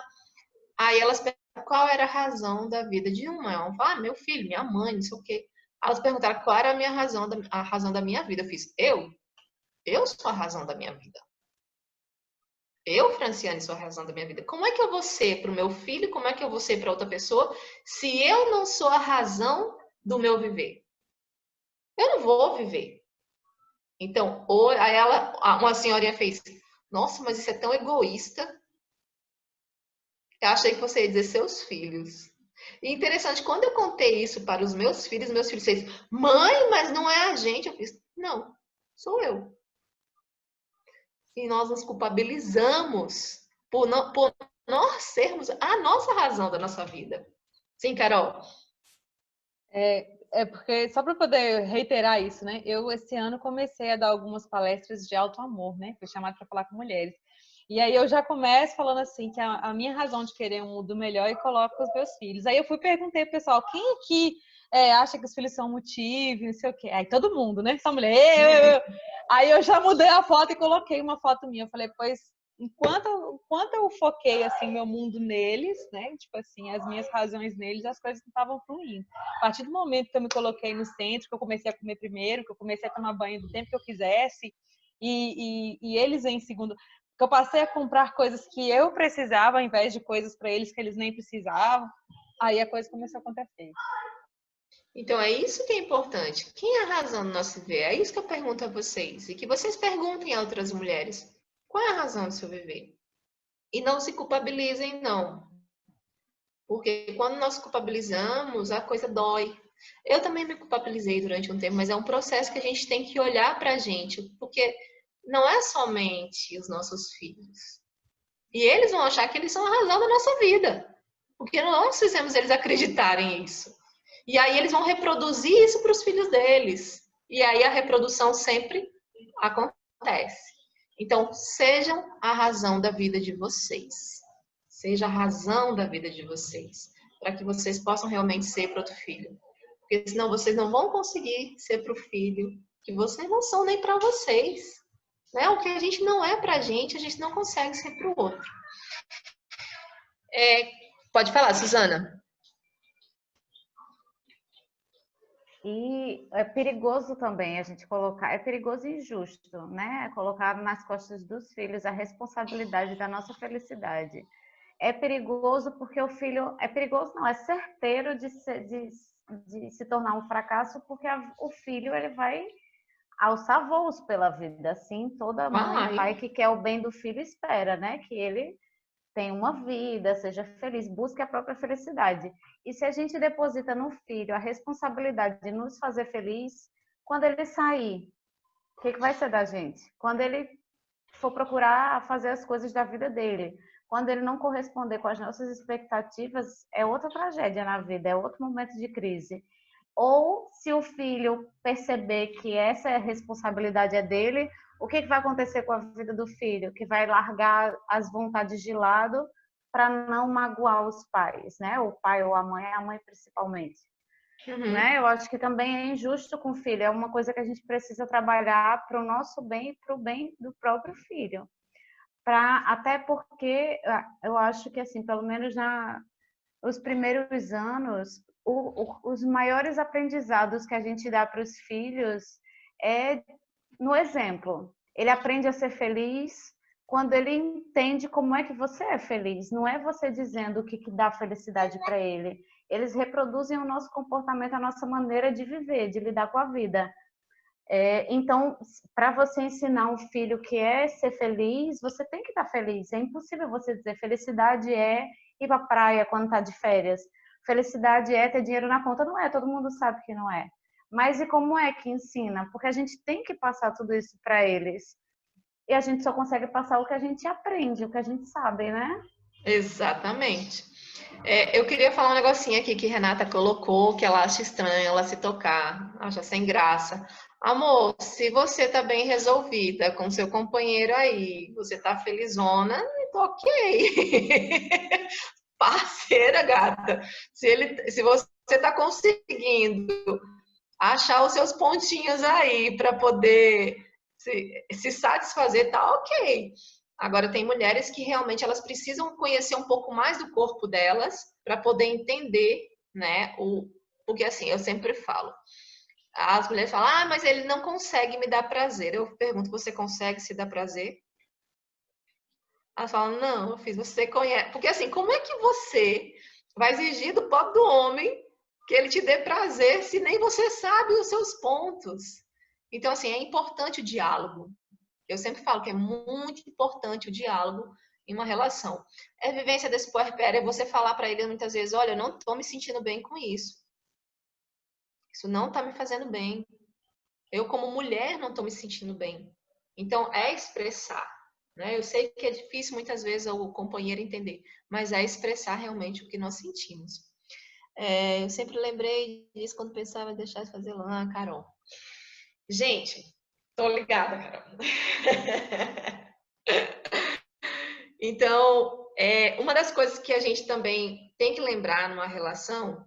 Aí elas perguntaram qual era a razão da vida de uma, eu falo, ah, meu filho, minha mãe, não sei o que. Elas perguntaram qual era a razão da minha vida, eu fiz, eu sou a razão da minha vida. Eu, Franciane, sou a razão da minha vida. Como é que eu vou ser para o meu filho? Como é que eu vou ser para outra pessoa se eu não sou a razão do meu viver? Eu não vou viver. Então, aí uma senhorinha fez, nossa, mas isso é tão egoísta. Eu achei que você ia dizer seus filhos. E interessante, quando eu contei isso para os meus filhos disseram, mãe, mas não é a gente. Eu fiz, não, sou eu. E nós nos culpabilizamos por nós sermos a nossa razão da nossa vida. Sim, Carol? É porque, só para poder reiterar isso, né? Eu, esse ano, comecei a dar algumas palestras de auto-amor, né? Fui chamada para falar com mulheres. E aí eu já começo falando assim, que a minha razão de querer um mundo melhor e coloco os meus filhos. Aí eu perguntei pro pessoal, quem aqui acha que os filhos são motivo, não sei o quê. Aí todo mundo, né? Só mulher, eu. Aí eu já mudei a foto e coloquei uma foto minha. Eu falei, pois, enquanto eu foquei, assim, meu mundo neles, né? Tipo assim, as minhas razões neles, as coisas não estavam fluindo. A partir do momento que eu me coloquei no centro, que eu comecei a comer primeiro, que eu comecei a tomar banho do tempo que eu quisesse, e eles em segundo, que eu passei a comprar coisas que eu precisava, ao invés de coisas para eles que eles nem precisavam, aí a coisa começou a acontecer. Então, é isso que é importante. Quem é a razão do nosso viver? É isso que eu pergunto a vocês. E que vocês perguntem a outras mulheres. Qual é a razão do seu viver? E não se culpabilizem, não. Porque quando nós culpabilizamos, a coisa dói. Eu também me culpabilizei durante um tempo, mas é um processo que a gente tem que olhar pra gente. Porque não é somente os nossos filhos. E eles vão achar que eles são a razão da nossa vida. Porque nós fizemos eles acreditarem nisso. E aí eles vão reproduzir isso para os filhos deles. E aí a reprodução sempre acontece. Então, sejam a razão da vida de vocês. Seja a razão da vida de vocês. Para que vocês possam realmente ser para outro filho. Porque senão vocês não vão conseguir ser para o filho. Que vocês não são nem para vocês. Né? O que a gente não é para a gente não consegue ser para o outro. Pode falar, Suzana. E é perigoso também a gente colocar, é perigoso e injusto, né? Colocar nas costas dos filhos a responsabilidade da nossa felicidade. É perigoso porque o filho, é perigoso não, é certeiro de se tornar um fracasso, porque o filho ele vai alçar voos pela vida, assim toda mãe e pai que quer o bem do filho espera, né? Que ele tenha uma vida, seja feliz, busque a própria felicidade. E se a gente deposita no filho a responsabilidade de nos fazer feliz, quando ele sair, o que vai ser da gente? Quando ele for procurar fazer as coisas da vida dele, quando ele não corresponder com as nossas expectativas, é outra tragédia na vida, é outro momento de crise. Ou se o filho perceber que essa responsabilidade é dele, o que vai acontecer com a vida do filho? Que vai largar as vontades de lado para não magoar os pais, né? O pai ou a mãe principalmente. Né? Eu acho que também é injusto com o filho, é uma coisa que a gente precisa trabalhar para o nosso bem e para o bem do próprio filho. Até porque eu acho que, assim, pelo menos nos primeiros anos, os maiores aprendizados que a gente dá para os filhos é no exemplo. Ele aprende a ser feliz quando ele entende como é que você é feliz. Não é você dizendo o que dá felicidade para ele. Eles reproduzem o nosso comportamento, a nossa maneira de viver, de lidar com a vida. Então, para você ensinar um filho que é ser feliz, você tem que estar feliz. É impossível você dizer felicidade é ir para a praia quando está de férias. Felicidade é ter dinheiro na conta. Não é, todo mundo sabe que não é. Mas e como é que ensina? Porque a gente tem que passar tudo isso para eles. E a gente só consegue passar o que a gente aprende, o que a gente sabe, né? Exatamente. Eu queria falar um negocinho aqui que Renata colocou, que ela acha estranho ela se tocar, acha sem graça. Amor, se você tá bem resolvida com seu companheiro aí, você tá felizona, então ok. Parceira, gata. Se você tá conseguindo achar os seus pontinhos aí para poder se satisfazer, tá ok. Agora, tem mulheres que realmente elas precisam conhecer um pouco mais do corpo delas para poder entender, né? Porque assim, eu sempre falo, as mulheres falam, mas ele não consegue me dar prazer. Eu pergunto, você consegue se dar prazer? Elas falam, não, eu fiz, você conhece. Porque assim, como é que você vai exigir do pobre do homem que ele te dê prazer se nem você sabe os seus pontos? Então, assim, é importante o diálogo. Eu sempre falo que é muito importante o diálogo em uma relação. É a vivência desse puerpério, é você falar para ele muitas vezes, olha, eu não estou me sentindo bem com isso. Isso não está me fazendo bem. Eu, como mulher, não estou me sentindo bem. Então, é expressar. Né? Eu sei que é difícil muitas vezes o companheiro entender, mas é expressar realmente o que nós sentimos. Eu sempre lembrei disso quando pensava em deixar de fazer lá, Carol. Gente, tô ligada, Carol. Então, uma das coisas que a gente também tem que lembrar numa relação,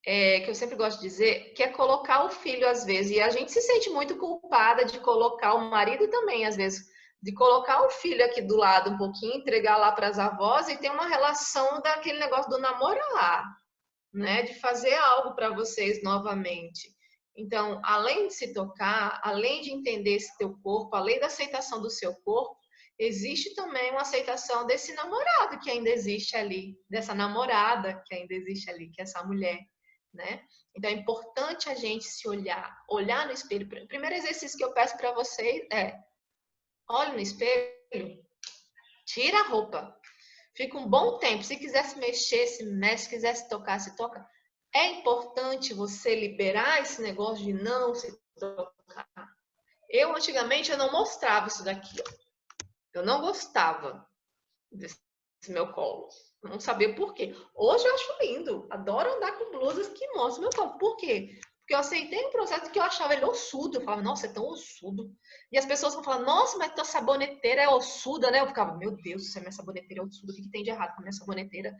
que eu sempre gosto de dizer, que é colocar o filho às vezes. E a gente se sente muito culpada de colocar o marido também, às vezes, de colocar o filho aqui do lado um pouquinho, entregar lá para as avós e ter uma relação daquele negócio do namorar, né? De fazer algo para vocês novamente. Então, além de se tocar, além de entender esse teu corpo, além da aceitação do seu corpo, existe também uma aceitação desse namorado que ainda existe ali, dessa namorada que ainda existe ali, que é essa mulher, né? Então, é importante a gente se olhar no espelho. O primeiro exercício que eu peço para vocês é: olhe no espelho, tira a roupa, fica um bom tempo. Se quiser se mexer, se mexe, se quiser se tocar, se toca. É importante você liberar esse negócio de não se tocar. Eu, antigamente, eu não mostrava isso daqui, ó. Eu não gostava desse meu colo. Eu não sabia por quê. Hoje eu acho lindo. Adoro andar com blusas que mostram meu colo. Por quê? Porque eu aceitei um processo que eu achava ele ossudo. Eu falava, nossa, é tão ossudo. E as pessoas vão falar, nossa, mas tua saboneteira é ossuda, né? Eu ficava, meu Deus, se a minha saboneteira é ossuda, o que tem de errado com a minha saboneteira?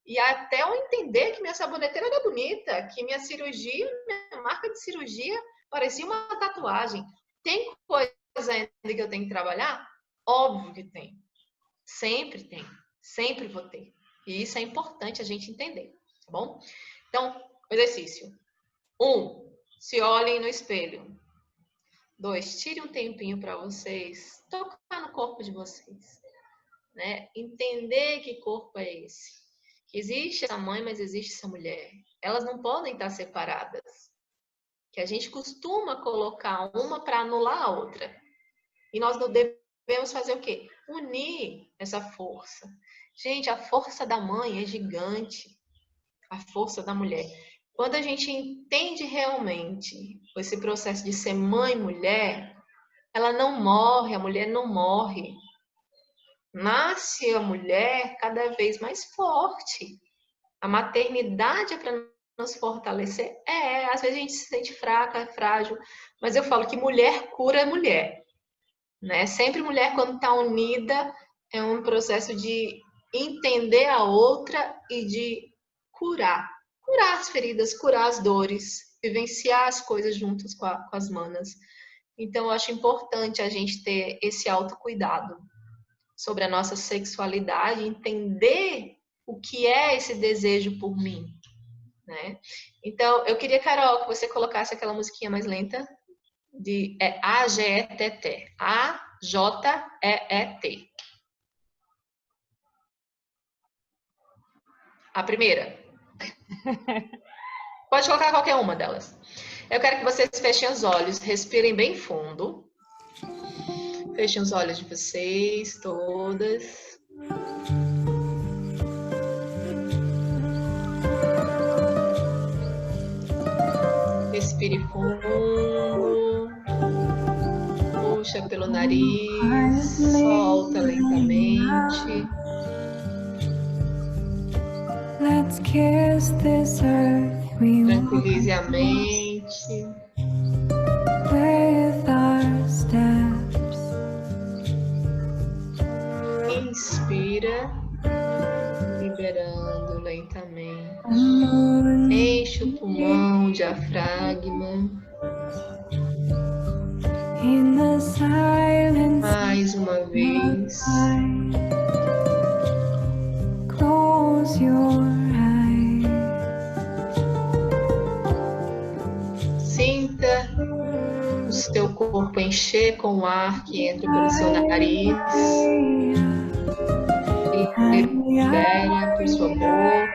E até eu entender que minha saboneteira era bonita, que minha cirurgia, minha marca de cirurgia parecia uma tatuagem. Tem coisa ainda que eu tenho que trabalhar? Óbvio que tem. Sempre tem. Sempre vou ter. E isso é importante a gente entender, tá bom? Então, exercício. 1, se olhem no espelho. 2, tire um tempinho para vocês tocar no corpo de vocês, né? Entender que corpo é esse. Que existe essa mãe, mas existe essa mulher. Elas não podem estar separadas. Que a gente costuma colocar uma para anular a outra. E nós não devemos fazer o quê? Unir essa força. Gente, a força da mãe é gigante. A força da mulher. Quando a gente entende realmente esse processo de ser mãe e mulher, ela não morre, a mulher não morre. Nasce a mulher cada vez mais forte. A maternidade é para nos fortalecer? Às vezes a gente se sente fraca, frágil, mas eu falo que mulher cura mulher. Né? Sempre mulher, quando está unida, é um processo de entender a outra e de curar. Curar as feridas, curar as dores, vivenciar as coisas juntas com as manas. Então, eu acho importante a gente ter esse autocuidado sobre a nossa sexualidade, entender o que é esse desejo por mim. Né? Então, eu queria, Carol, que você colocasse aquela musiquinha mais lenta. AGETT. AJEET. A primeira. Pode colocar qualquer uma delas. Eu quero que vocês fechem os olhos, respirem bem fundo. Fechem os olhos de vocês, todas. Respire fundo. Puxa pelo nariz, solta lentamente. Tranquilize a mente. Inspira, liberando lentamente. Enche o pulmão, diafragma. Mais uma vez. Sinta o seu corpo encher com o ar que entra pelo seu nariz e libera por sua boca.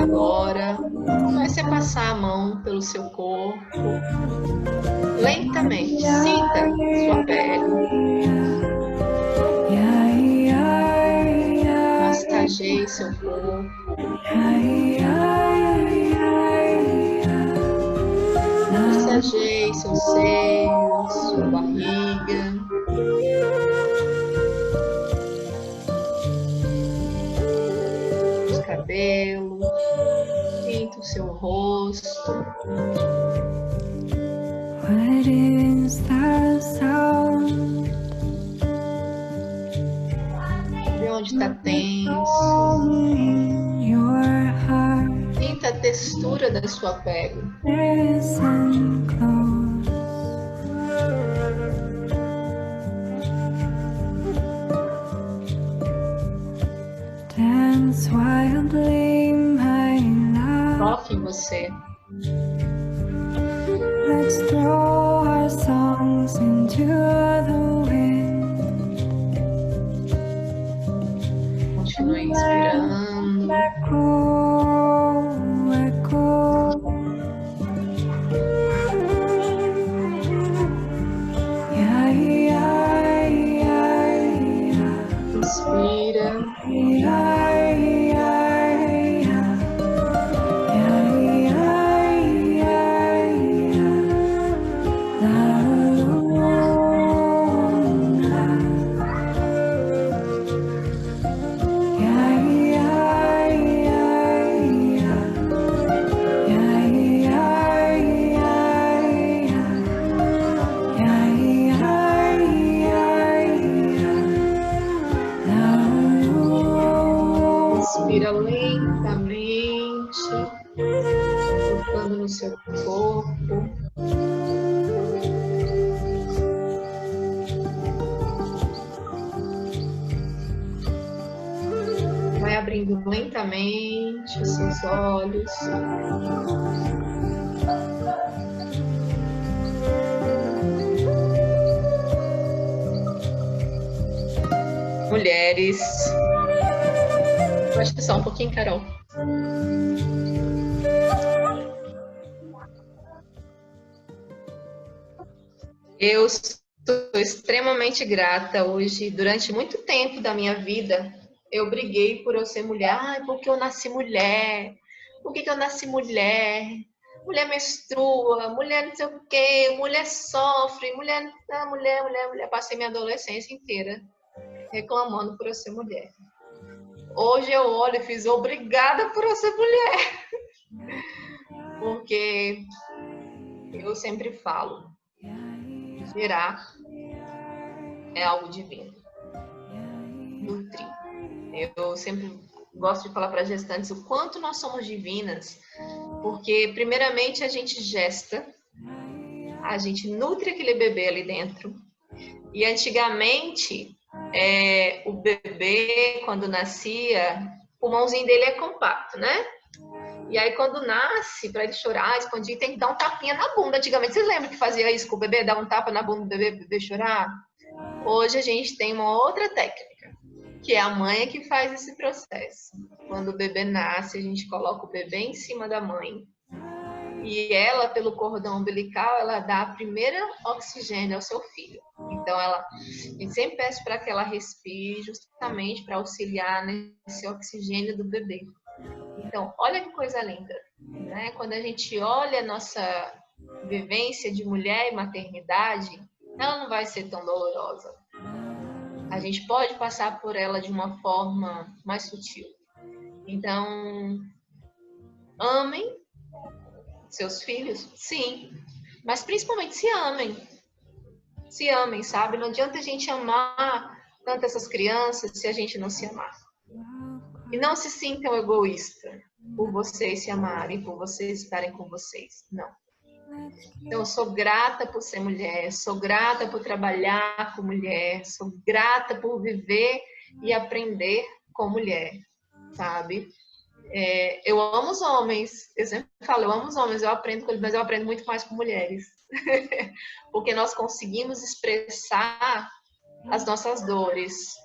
Agora, comece a passar a mão pelo seu corpo, lentamente. Sinta sua pele. Massageie seu corpo. Massageie seus seios, sua barriga. Os cabelos. Sinta o seu rosto. What is the sound? Vê onde está tenso. Your heart. Sinta a textura da sua pele. Listen close. Dance wildly, my love. Toque em você. Let's throw our songs into the wind. Continue inspirando. Echo, echo. Yeah, yeah, yeah, yeah. Inspira. Yeah, yeah, yeah. Yeah, yeah, yeah, yeah. La, la. Yeah, yeah, yeah, yeah. Yeah, yeah, yeah, yeah. Yeah, yeah, yeah, yeah. La, Inspira lentamente, tocando no seu corpo. Vai abrindo lentamente os seus olhos. Mulheres. Acho só um pouquinho, Carol. Eu estou extremamente grata hoje. Durante muito tempo da minha vida, eu briguei por eu ser mulher. Ai, porque eu nasci mulher? Por que eu nasci mulher? Mulher menstrua, mulher não sei o quê, mulher sofre, mulher. Passei minha adolescência inteira reclamando por eu ser mulher. Hoje eu olho e fiz obrigada por eu ser mulher. Porque eu sempre falo, gerar é algo divino. Nutrir. Eu sempre gosto de falar para as gestantes o quanto nós somos divinas, porque primeiramente a gente gesta, a gente nutre aquele bebê ali dentro. E antigamente, o bebê, quando nascia, o pulmãozinho dele é compacto, né? E aí, quando nasce, para ele chorar, expandir, tem que dar um tapinha na bunda. Antigamente, vocês lembram que fazia isso com o bebê? Dar um tapa na bunda do bebê, para o bebê chorar? Hoje, a gente tem uma outra técnica, que é a mãe que faz esse processo. Quando o bebê nasce, a gente coloca o bebê em cima da mãe. E ela, pelo cordão umbilical, ela dá a primeira oxigênio ao seu filho. Então, a gente sempre pede para que ela respire justamente para auxiliar nesse oxigênio do bebê. Então, olha que coisa linda, né? Quando a gente olha a nossa vivência de mulher e maternidade, ela não vai ser tão dolorosa. A gente pode passar por ela de uma forma mais sutil. Então, amem seus filhos, sim, mas principalmente se amem. Se amem, sabe? Não adianta a gente amar tanto essas crianças se a gente não se amar. E não se sintam egoístas por vocês se amarem, por vocês estarem com vocês. Não. Então, eu sou grata por ser mulher, sou grata por trabalhar com mulher, sou grata por viver e aprender com mulher, sabe? Eu amo os homens, eu sempre falo, eu amo os homens, eu aprendo com eles, mas eu aprendo muito mais com mulheres. Porque nós conseguimos expressar as nossas dores.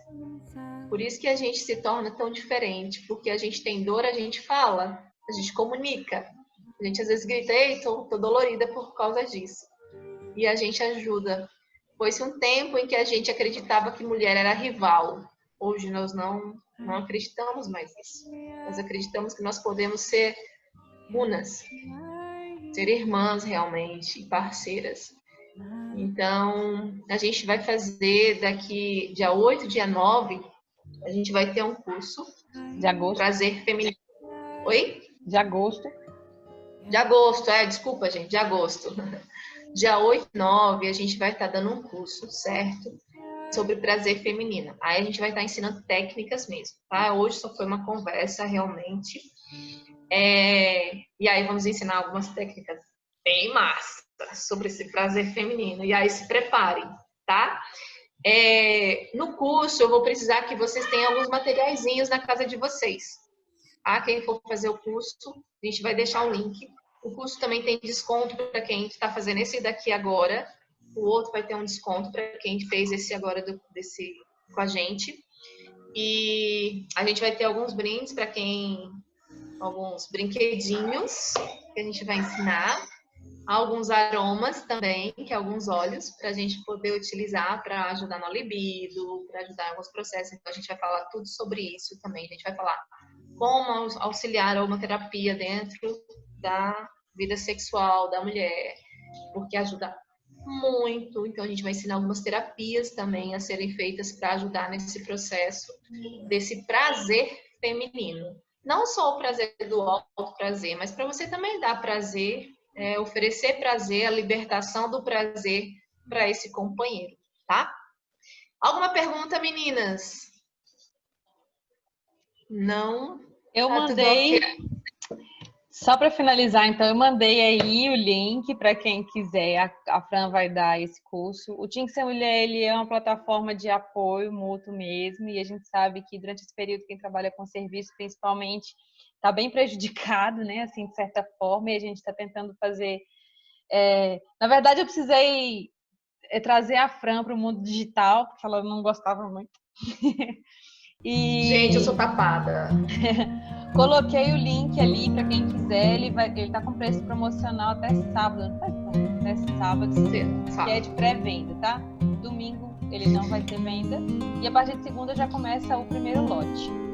Por isso que a gente se torna tão diferente, porque a gente tem dor, a gente fala, a gente comunica. A gente às vezes grita, ei, tô dolorida por causa disso. E a gente ajuda. Foi-se um tempo em que a gente acreditava que mulher era rival. Hoje nós não acreditamos mais nisso. Nós acreditamos que nós podemos ser unas, ser irmãs realmente, parceiras. Então, a gente vai fazer daqui dia 8, dia 9, a gente vai ter um curso de agosto. Prazer Feminino. Oi? De agosto. De agosto, desculpa, gente, de agosto. dia 8 e 9, a gente vai estar dando um curso, certo? Sobre prazer feminino. Aí a gente vai estar ensinando técnicas mesmo, tá? Hoje só foi uma conversa, realmente. E aí vamos ensinar algumas técnicas bem massa sobre esse prazer feminino. E aí se preparem, tá? No curso, eu vou precisar que vocês tenham alguns materiaizinhos na casa de vocês. Tá? Quem for fazer o curso, a gente vai deixar o link. O curso também tem desconto para quem está fazendo esse daqui agora. O outro vai ter um desconto para quem fez esse agora com a gente. E a gente vai ter alguns brindes para quem... Alguns brinquedinhos que a gente vai ensinar. Alguns aromas também, que é alguns óleos, para a gente poder utilizar para ajudar no libido, para ajudar em alguns processos. Então, a gente vai falar tudo sobre isso também. A gente vai falar como auxiliar a aromaterapia dentro da vida sexual da mulher, porque ajuda muito. Então, a gente vai ensinar algumas terapias também a serem feitas para ajudar nesse processo desse prazer feminino. Não só o prazer do alto prazer, mas para você também dar prazer, oferecer prazer, a libertação do prazer para esse companheiro, tá? Alguma pergunta, meninas? Não? Eu Tá mandei... tudo ok? Só para finalizar, então, eu mandei aí o link para quem quiser. A Fran vai dar esse curso. O Tinha Que Ser Mulher, ele é uma plataforma de apoio mútuo mesmo, e a gente sabe que durante esse período quem trabalha com serviço, principalmente, está bem prejudicado, né? Assim, de certa forma, e a gente está tentando fazer... Na verdade, eu precisei trazer a Fran para o mundo digital, porque ela não gostava muito. Gente, eu sou tapada. Coloquei o link ali para quem quiser. Ele tá com preço promocional até sábado, não faz não, até sábado, que é de pré-venda, tá? Domingo ele não vai ter venda. E a partir de segunda já começa o primeiro lote.